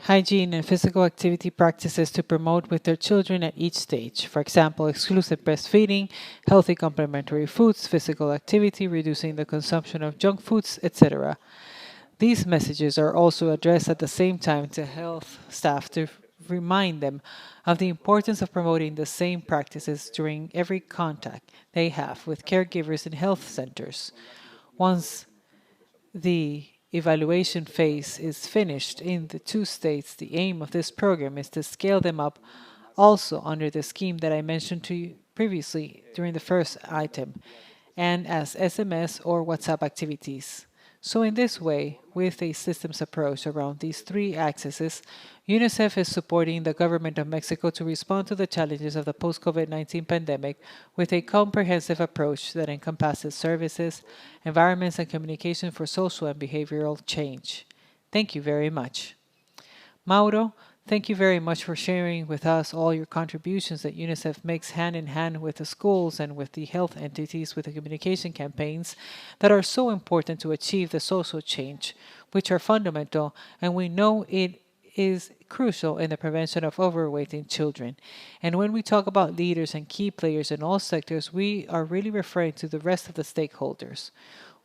hygiene, and physical activity practices to promote with their children at each stage. For example, exclusive breastfeeding, healthy complementary foods, physical activity, reducing the consumption of junk foods, etc. These messages are also addressed at the same time to health staff to remind them of the importance of promoting the same practices during every contact they have with caregivers in health centers. Once the evaluation phase is finished in the 2 states, the aim of this program is to scale them up also under the scheme that I mentioned to you previously during the first item, and as SMS or WhatsApp activities. So in this way, with a systems approach around these 3 axes, UNICEF is supporting the government of Mexico to respond to the challenges of the post-COVID-19 pandemic with a comprehensive approach that encompasses services, environments, and communication for social and behavioral change. Thank you very much. Mauro, thank you very much for sharing with us all your contributions that UNICEF makes hand in hand with the schools and with the health entities with the communication campaigns that are so important to achieve the social change, which are fundamental, and we know it is crucial in the prevention of overweight in children. And when we talk about leaders and key players in all sectors, we are really referring to the rest of the stakeholders.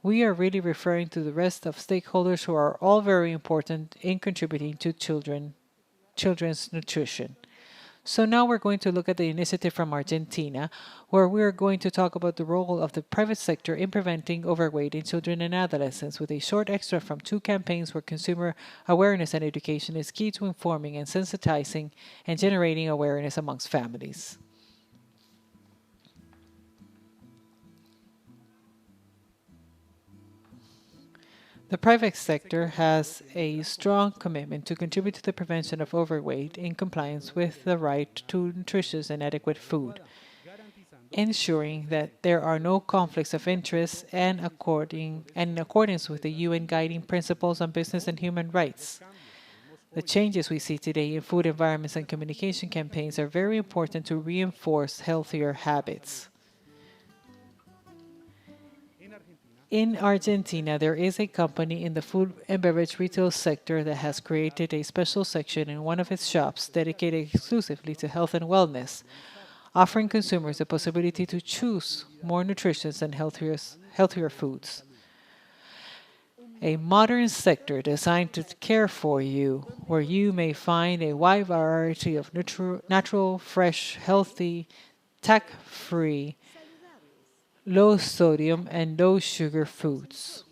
We are really referring to the rest of stakeholders who are all very important in contributing to children's nutrition. So now we're going to look at the initiative from Argentina, where we're going to talk about the role of the private sector in preventing overweight in children and adolescents with a short extra from 2 campaigns where consumer awareness and education is key to informing and sensitizing and generating awareness amongst families. The private sector has a strong commitment to contribute to the prevention of overweight in compliance with the right to nutritious and adequate food. ensuring that there are no conflicts of interest and in accordance with the UN guiding principles on business and human rights. The changes we see today in food environments and communication campaigns are very important to reinforce healthier habits. In Argentina, there is a company in the food and beverage retail sector that has created a special section in one of its shops dedicated exclusively to health and wellness, offering consumers the possibility to choose more nutritious and healthier foods. A modern sector designed to care for you, where you may find a wide variety of natural, fresh, healthy, tax-free, low sodium, and low sugar foods.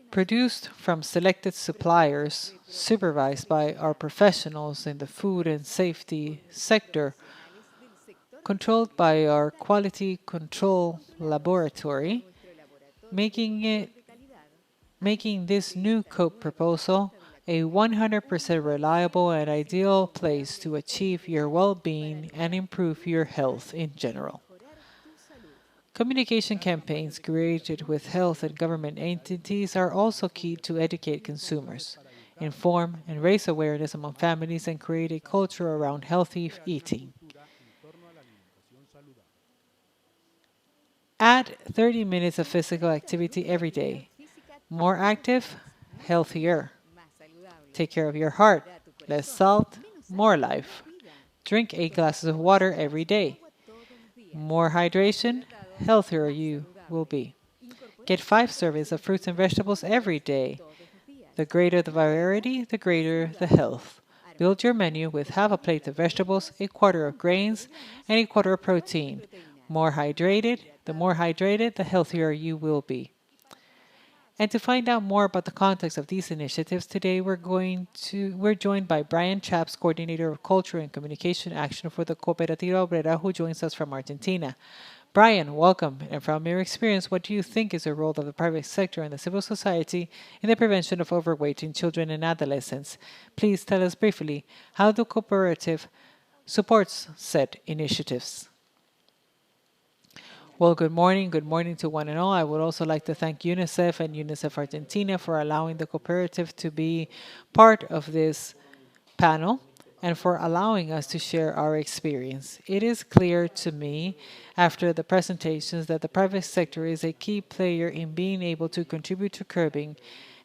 Produced from selected suppliers, supervised by our professionals in the food and safety sector, controlled by our quality control laboratory, making it making this new COPE proposal a 100% reliable and ideal place to achieve your well-being and improve your health in general. Communication campaigns created with health and government entities are also key to educate consumers, inform and raise awareness among families, and create a culture around healthy eating. Add 30 minutes of physical activity every day. More active, healthier. Take care of your heart. Less salt, more life. Drink 8 glasses of water every day. More hydration, healthier you will be. Get 5 servings of fruits and vegetables every day. The greater the variety, the greater the health. Build your menu with half a plate of vegetables, a quarter of grains, and a quarter of protein. The more hydrated, the healthier you will be. And to find out more about the context of these initiatives, today we're joined by Brian Chaps, Coordinator of Culture and Communication Action for the Cooperativa Obrera, who joins us from Argentina. Brian, welcome. And from your experience, what do you think is the role of the private sector and the civil society in the prevention of overweight in children and adolescents? Please tell us briefly how the cooperative supports said initiatives. Well, good morning. Good morning to one and all. I would also like to thank UNICEF and UNICEF Argentina for allowing the cooperative to be part of this panel and for allowing us to share our experience. It is clear to me after the presentations that the private sector is a key player in being able to contribute to curbing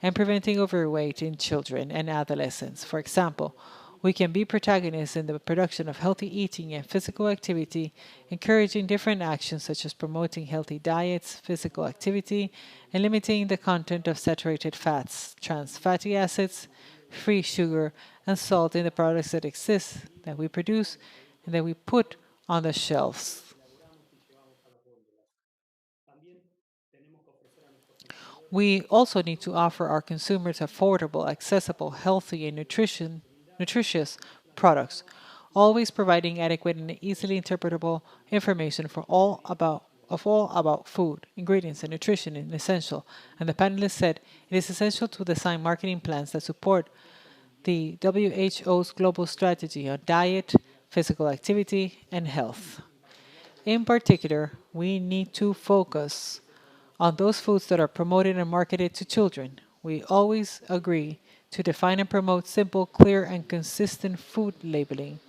and preventing overweight in children and adolescents. For example, we can be protagonists in the production of healthy eating and physical activity, encouraging different actions such as promoting healthy diets, physical activity, and limiting the content of saturated fats, trans fatty acids, free sugar, and salt in the products that exist, that we produce, and that we put on the shelves. We also need to offer our consumers affordable, accessible, healthy, and nutritious products, always providing adequate and easily interpretable information all about food, ingredients, and nutrition is essential. And the panelists said it is essential to design marketing plans that support the WHO's global strategy on diet, physical activity, and health. In particular, we need to focus on those foods that are promoted and marketed to children. We always agree to define and promote simple, clear, and consistent food labeling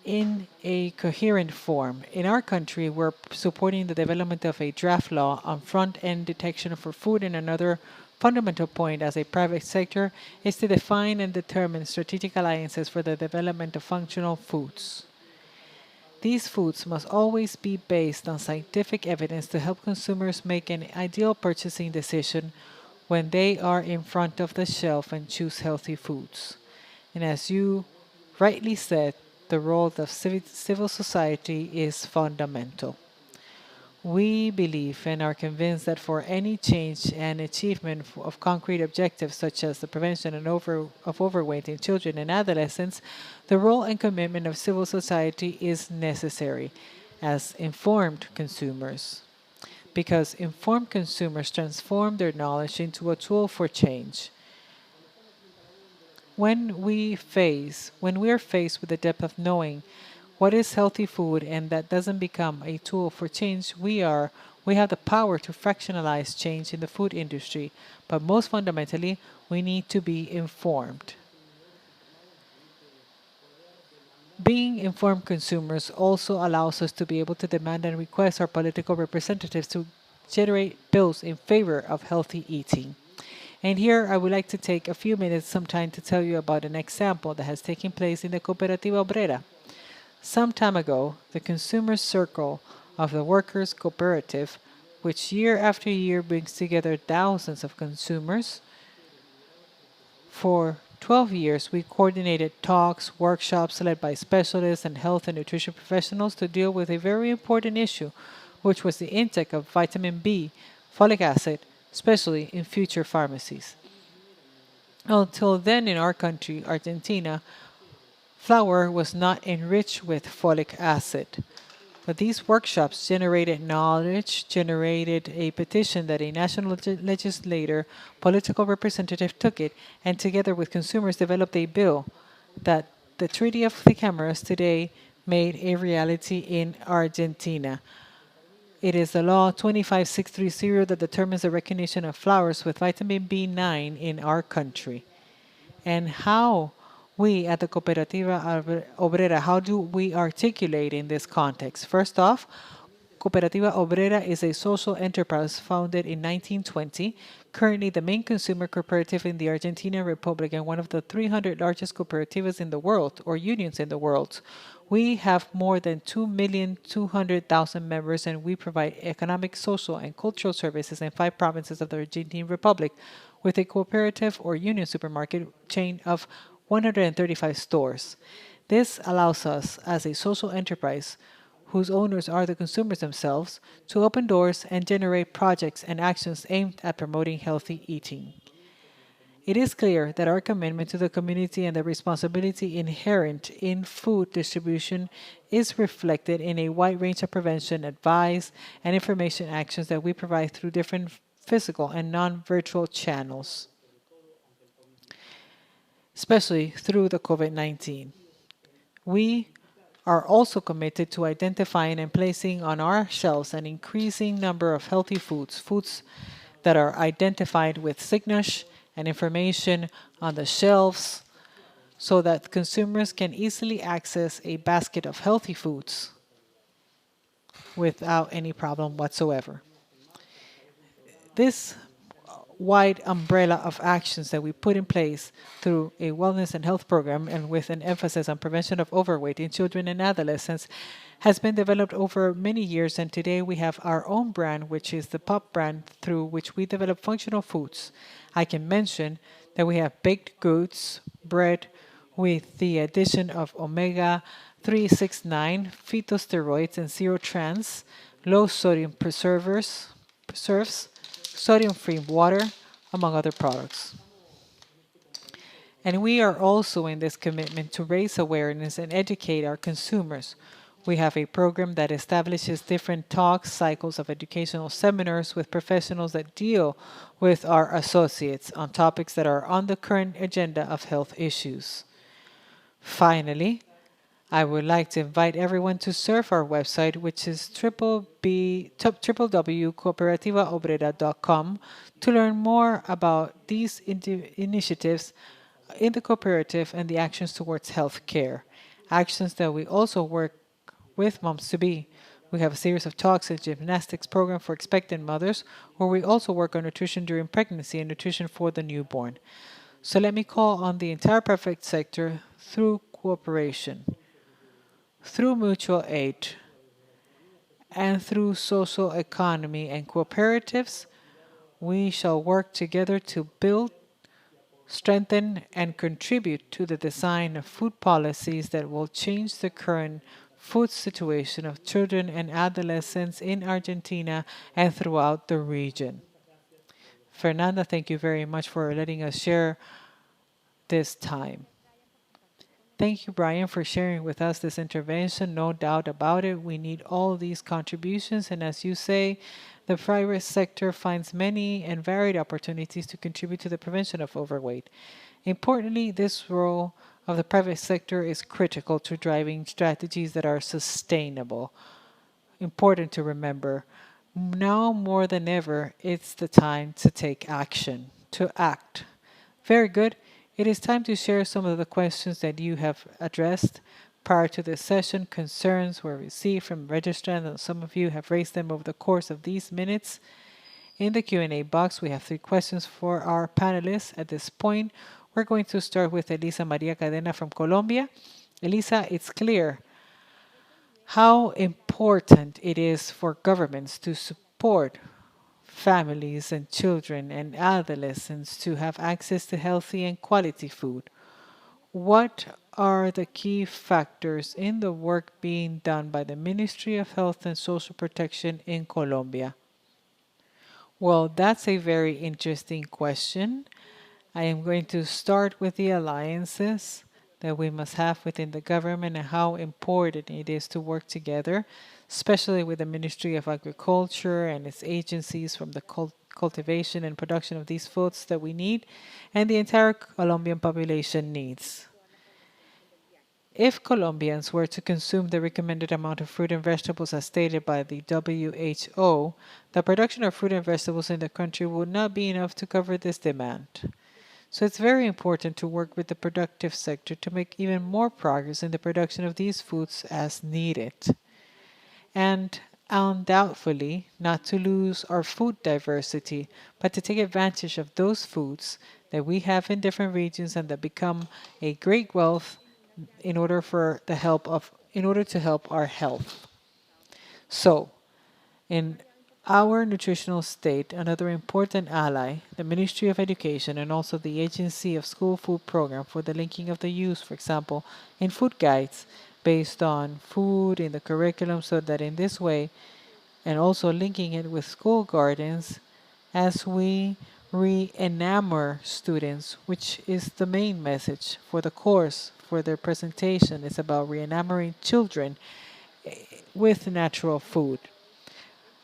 in a coherent form. In our country, we're supporting the development of a draft law on front-end detection for food, and another fundamental point as a private sector is to define and determine strategic alliances for the development of functional foods. These foods must always be based on scientific evidence to help consumers make an ideal purchasing decision when they are in front of the shelf and choose healthy foods. And as you rightly said, the role of civil society is fundamental. We believe and are convinced that for any change and achievement of concrete objectives such as the prevention of overweight in children and adolescents, the role and commitment of civil society is necessary as informed consumers, because informed consumers transform their knowledge into a tool for change. When we are faced with the depth of knowing what is healthy food and that doesn't become a tool for change, we have the power to fractionalize change in the food industry. But most fundamentally, we need to be informed. Being informed consumers also allows us to be able to demand and request our political representatives to generate bills in favor of healthy eating. And here I would like to take a few minutes, some time to tell you about an example that has taken place in the Cooperativa Obrera. Some time ago, the Consumer Circle of the Workers' Cooperative, which year after year brings together thousands of consumers, for 12 years, we coordinated talks, workshops led by specialists and health and nutrition professionals to deal with a very important issue, which was the intake of vitamin B, folic acid, especially in future pharmacies. Until then, in our country, Argentina, flour was not enriched with folic acid. But these workshops generated knowledge, generated a petition that a national legislator, political representative took it, and together with consumers developed a bill that the Treaty of the Cameras today made a reality in Argentina. It is the law 25630 that determines the recognition of flours with vitamin B9 in our country. And how we at the Cooperativa Obrera, how do we articulate in this context? First off, Cooperativa Obrera is a social enterprise founded in 1920, currently the main consumer cooperative in the Argentine Republic and one of the 300 largest cooperativas in the world, or unions in the world. We have more than 2,200,000 members, and we provide economic, social, and cultural services in 5 provinces of the Argentine Republic, with a cooperative or union supermarket chain of 135 stores. This allows us, as a social enterprise, whose owners are the consumers themselves, to open doors and generate projects and actions aimed at promoting healthy eating. It is clear that our commitment to the community and the responsibility inherent in food distribution is reflected in a wide range of prevention, advice, and information actions that we provide through different physical and non-virtual channels, especially through the COVID-19. We are also committed to identifying and placing on our shelves an increasing number of healthy foods, foods that are identified with signage and information on the shelves so that consumers can easily access a basket of healthy foods without any problem whatsoever. This wide umbrella of actions that we put in place through a wellness and health program and with an emphasis on prevention of overweight in children and adolescents has been developed over many years, and today we have our own brand, which is the POP brand, through which we develop functional foods. I can mention that we have baked goods, bread with the addition of omega 369, phytosteroids, and zero trans, low sodium preserves, sodium-free water, among other products. And we are also in this commitment to raise awareness and educate our consumers. We have a program that establishes different talks, cycles of educational seminars with professionals that deal with our associates on topics that are on the current agenda of health issues. Finally, I would like to invite everyone to surf our website, which is www.cooperativaobrera.com, to learn more about these initiatives in the cooperative and the actions towards health care. Actions that we also work with moms-to-be. We have a series of talks and gymnastics program for expectant mothers, where we also work on nutrition during pregnancy and nutrition for the newborn. So let me call on the entire private sector through cooperation, through mutual aid, and through social economy and cooperatives. We shall work together to build, strengthen, and contribute to the design of food policies that will change the current food situation of children and adolescents in Argentina and throughout the region. Fernanda, thank you very much for letting us share this time. Thank you, Brian, for sharing with us this intervention. No doubt about it. We need all these contributions. And as you say, the private sector finds many and varied opportunities to contribute to the prevention of overweight. Importantly, this role of the private sector is critical to driving strategies that are sustainable. Important to remember. Now more than ever, it's the time to take action, to act. Very good. It is time to share some of the questions that you have addressed prior to this session. Concerns were received from registrants, and some of you have raised them over the course of these minutes. In the Q&A box, we have 3 questions for our panelists. At this point, we're going to start with Elisa Maria Cadena from Colombia. Elisa, it's clear how important it is for governments to support families and children and adolescents to have access to healthy and quality food. What are the key factors in the work being done by the Ministry of Health and Social Protection in Colombia? Well, that's a very interesting question. I am going to start with the alliances that we must have within the government and how important it is to work together, especially with the Ministry of Agriculture and its agencies from the cultivation and production of these foods that we need and the entire Colombian population needs. If Colombians were to consume the recommended amount of fruit and vegetables as stated by the WHO, the production of fruit and vegetables in the country would not be enough to cover this demand. So it's very important to work with the productive sector to make even more progress in the production of these foods as needed. And undoubtedly, not to lose our food diversity, but to take advantage of those foods that we have in different regions and that become a great wealth in order to help our health. So, in our nutritional state, another important ally, the Ministry of Education and also the Agency of School Food Program for the linking of the youth, for example, in food guides based on food in the curriculum so that in this way, and also linking it with school gardens as we re-enamor students, which is the main message for the course, for their presentation. It's about re-enamoring children with natural food.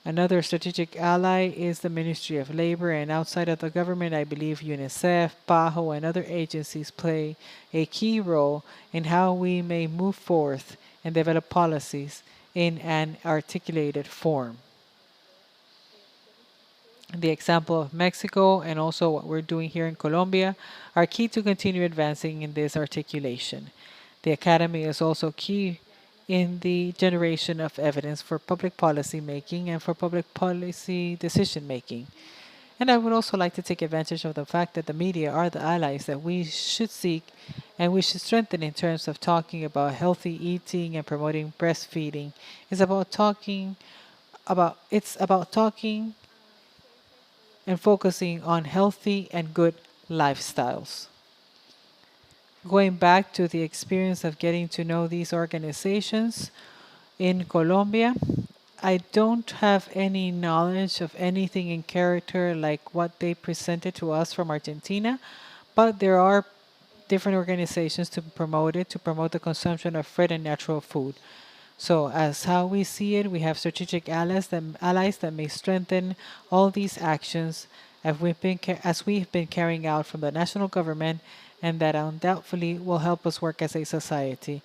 Another strategic ally is the Ministry of Labor, and outside of the government, I believe Unicef, PAHO, and other agencies play a key role in how we may move forth and develop policies in an articulated form. The example of Mexico and also what we're doing here in Colombia are key to continue advancing in this articulation. The Academy is also key in the generation of evidence for public policy making and for public policy decision making. And I would also like to take advantage of the fact that the media are the allies that we should seek and we should strengthen in terms of talking about healthy eating and promoting breastfeeding. It's about talking and focusing on healthy and good lifestyles. Going back to the experience of getting to know these organizations in Colombia, I don't have any knowledge of anything in character like what they presented to us from Argentina, but there are different organizations to promote it, to promote the consumption of fresh and natural food. So as how we see it, we have strategic allies that may strengthen all these actions as we've been carrying out from the national government and that undoubtedly will help us work as a society.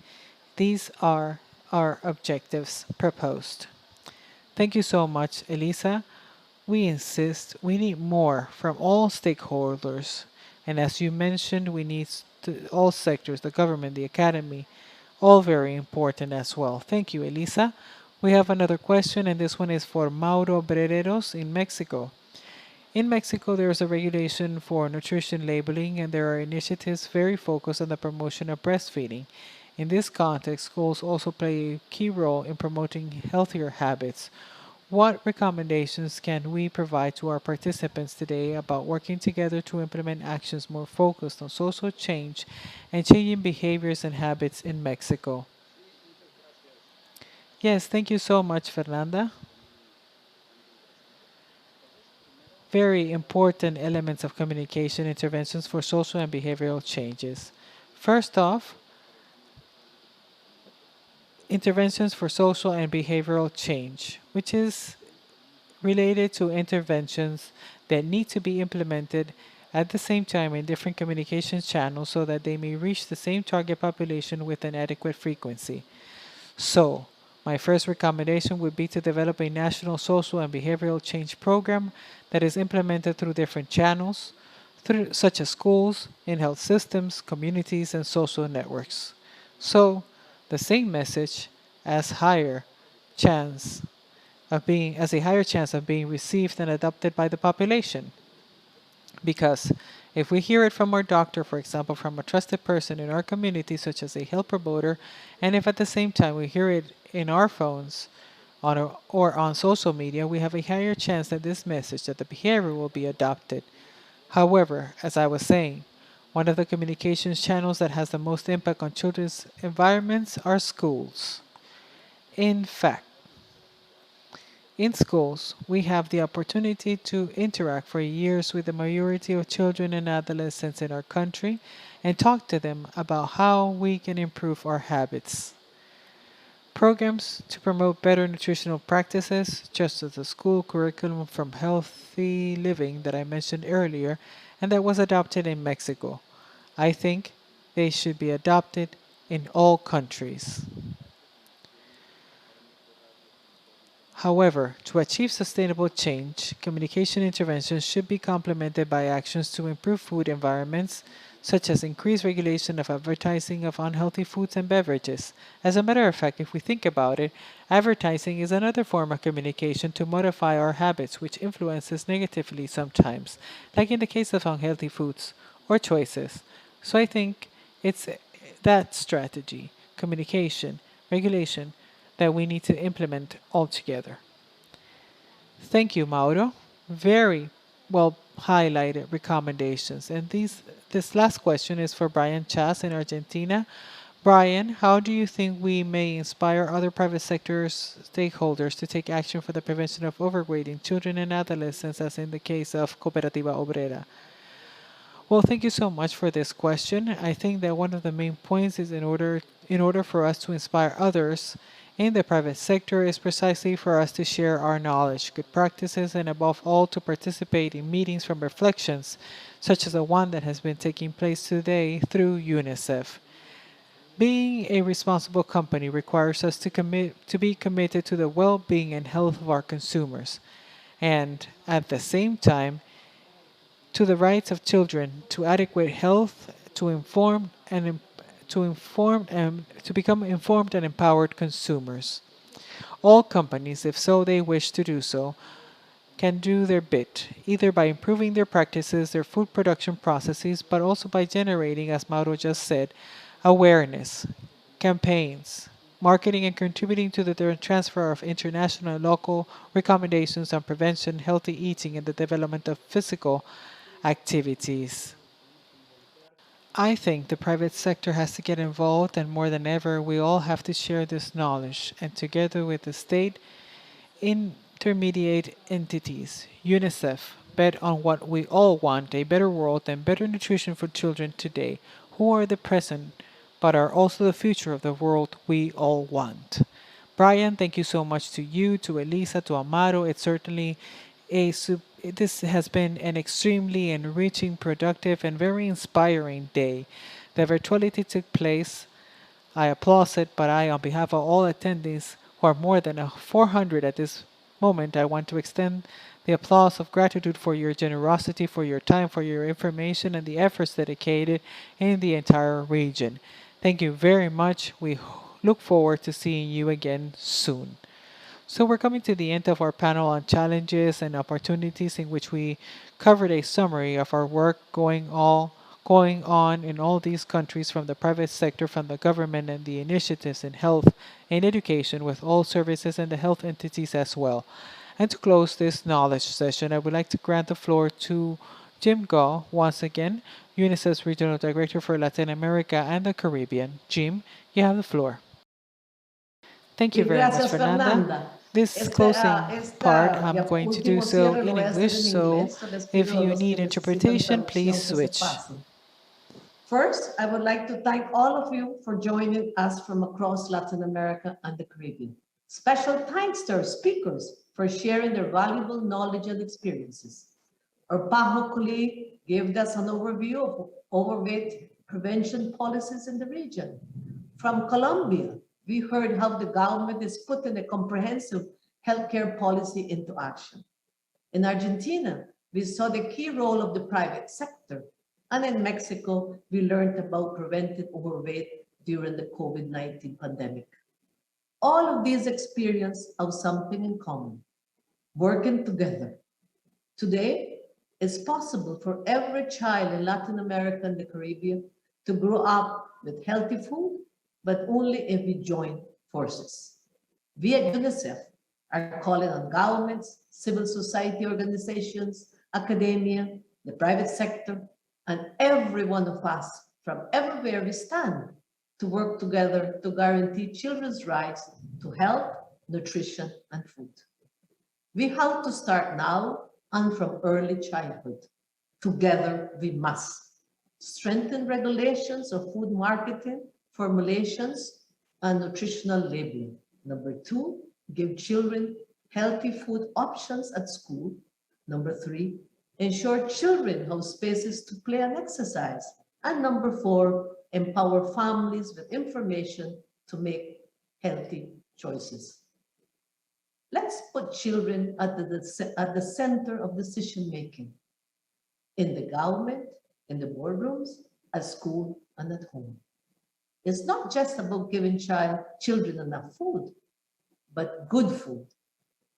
These are our objectives proposed. Thank you so much, Elisa. We insist we need more from all stakeholders. And as you mentioned, we need all sectors, the government, the academy, all very important as well. Thank you, Elisa. We have another question, and this one is for Mauro Brereros in Mexico. In Mexico, there is a regulation for nutrition labeling, and there are initiatives very focused on the promotion of breastfeeding. In this context, schools also play a key role in promoting healthier habits. What recommendations can we provide to our participants today about working together to implement actions more focused on social change and changing behaviors and habits in Mexico? Yes, thank you so much, Fernanda. Very important elements of communication interventions for social and behavioral changes. First off, interventions for social and behavioral change, which is related to interventions that need to be implemented at the same time in different communications channels so that they may reach the same target population with an adequate frequency. So, my first recommendation would be to develop a national social and behavioral change program that is implemented through different channels, such as schools, in health systems, communities, and social networks. So, the same message as higher chance as a higher chance of being received and adopted by the population. Because if we hear it from our doctor, for example, from a trusted person in our community, such as a health promoter, and if at the same time we hear it in our phones or on social media, we have a higher chance that this message, that the behavior will be adopted. However, as I was saying, one of the communications channels that has the most impact on children's environments are schools. In fact, in schools, we have the opportunity to interact for years with the majority of children and adolescents in our country and talk to them about how we can improve our habits. Programs to promote better nutritional practices, just as the school curriculum from healthy living that I mentioned earlier and that was adopted in Mexico. I think they should be adopted in all countries. However, to achieve sustainable change, communication interventions should be complemented by actions to improve food environments, such as increased regulation of advertising of unhealthy foods and beverages. As a matter of fact, if we think about it, advertising is another form of communication to modify our habits, which influences negatively sometimes, like in the case of unhealthy foods or choices. So I think it's that strategy, communication, regulation, that we need to implement altogether. Thank you, Mauro. Very well highlighted recommendations. And this last question is for Brian Chaz in Argentina. Brian, how do you think we may inspire other private sector stakeholders to take action for the prevention of overweight in children and adolescents, as in the case of Cooperativa Obrera? Well, thank you so much for this question. I think that one of the main points is in order for us to inspire others in the private sector is precisely for us to share our knowledge, good practices, and above all to participate in meetings from reflections, such as the one that has been taking place today through Unicef. Being a responsible company requires us to be committed to the well-being and health of our consumers, and at the same time to the rights of children to adequate health, to become informed and empowered consumers. All companies, if so they wish to do so, can do their bit, either by improving their practices, their food production processes, but also by generating, as Mauro just said, awareness, campaigns, marketing, and contributing to the transfer of international and local recommendations on prevention, healthy eating, and the development of physical activities. I think the private sector has to get involved, and more than ever, we all have to share this knowledge, and together with the state, intermediate entities, UNICEF, bet on what we all want, a better world and better nutrition for children today, who are the present but are also the future of the world we all want. Brian, thank you so much to you, to Elisa, to Amaro. It's certainly this has been an extremely enriching, productive, and very inspiring day. The virtuality took place. I applaud it, but I, on behalf of all attendees, who are more than 400 at this moment, I want to extend the applause of gratitude for your generosity, for your time, for your information, and the efforts dedicated in the entire region. Thank you very much. We look forward to seeing you again soon. So we're coming to the end of our panel on challenges and opportunities, in which we covered a summary of our work going on in all these countries, from the private sector, from the government, and the initiatives in health and education with all services and the health entities as well. And to close this knowledge session, I would like to grant the floor to Jim Gough once again, UNICEF's Regional Director for Latin America and the Caribbean. Jim, you have the floor. Thank you Y very much, gracias, Fernanda. Fernanda. This closing part, Esta I'm going to do último so cierre lo in voy a hacer English, en so inglés. So les if pido a you los que need necesitan interpretation, please traducción que se switch. pasen. First, I would like to thank all of you for joining us from across Latin America and the Caribbean. Special thanks to our speakers, for sharing their valuable knowledge and experiences. Our PAHO colleague gave us an overview of overweight prevention policies in the region. From Colombia, we heard how the government is putting a comprehensive healthcare policy into action. In Argentina, we saw the key role of the private sector. And in Mexico, we learned about preventing overweight during the COVID-19 pandemic. All of these experiences have something in common, working together. Today, it's possible for every child in Latin America and the Caribbean to grow up with healthy food, but only if we join forces. We at UNICEF are calling on governments, civil society organizations, academia, the private sector, and every one of us from everywhere we stand to work together to guarantee children's rights to health, nutrition, and food. We have to start now and from early childhood. Together, we must strengthen regulations of food marketing, formulations, and nutritional labeling. Number two, give children healthy food options at school. Number three, ensure children have spaces to play and exercise. And number four, empower families with information to make healthy choices. Let's put children at the center of decision making in the government, in the boardrooms, at school, and at home. It's not just about giving children enough food, but good food,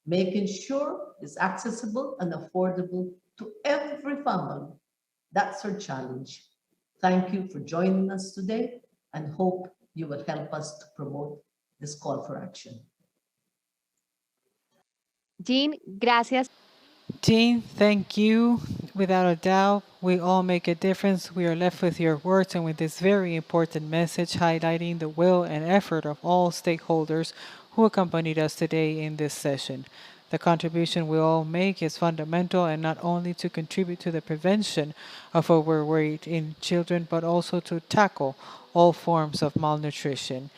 making sure it's accessible and affordable to every family. That's our challenge. Thank you for joining us today and hope you will help us to promote this call for action. Jean, gracias. Jean, thank you. Without a doubt, we all make a difference. We are left with your words and with this very important message highlighting the will and effort of all stakeholders who accompanied us today in this session. The contribution we all make is fundamental and not only to contribute to the prevention of overweight in children, but also to tackle all forms of malnutrition.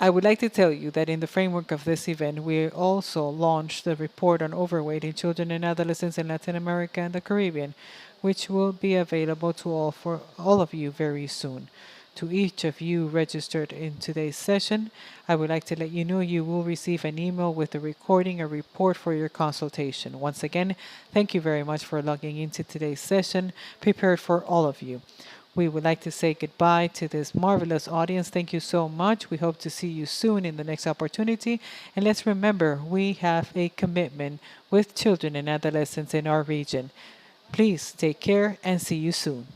I would like to tell you that in the framework of this event, we also launched the report on overweight in children and adolescents in Latin America and the Caribbean, which will be available to all of you very soon. To each of you registered in today's session, I would like to let you know you will receive an email with the recording a report for your consultation. Once again, thank you very much for logging into today's session, prepared for all of you. We would like to say goodbye to this marvelous audience. Thank you so much. We hope to see you soon in the next opportunity. And let's remember, we have a commitment with children and adolescents in our region. Please take care and see you soon.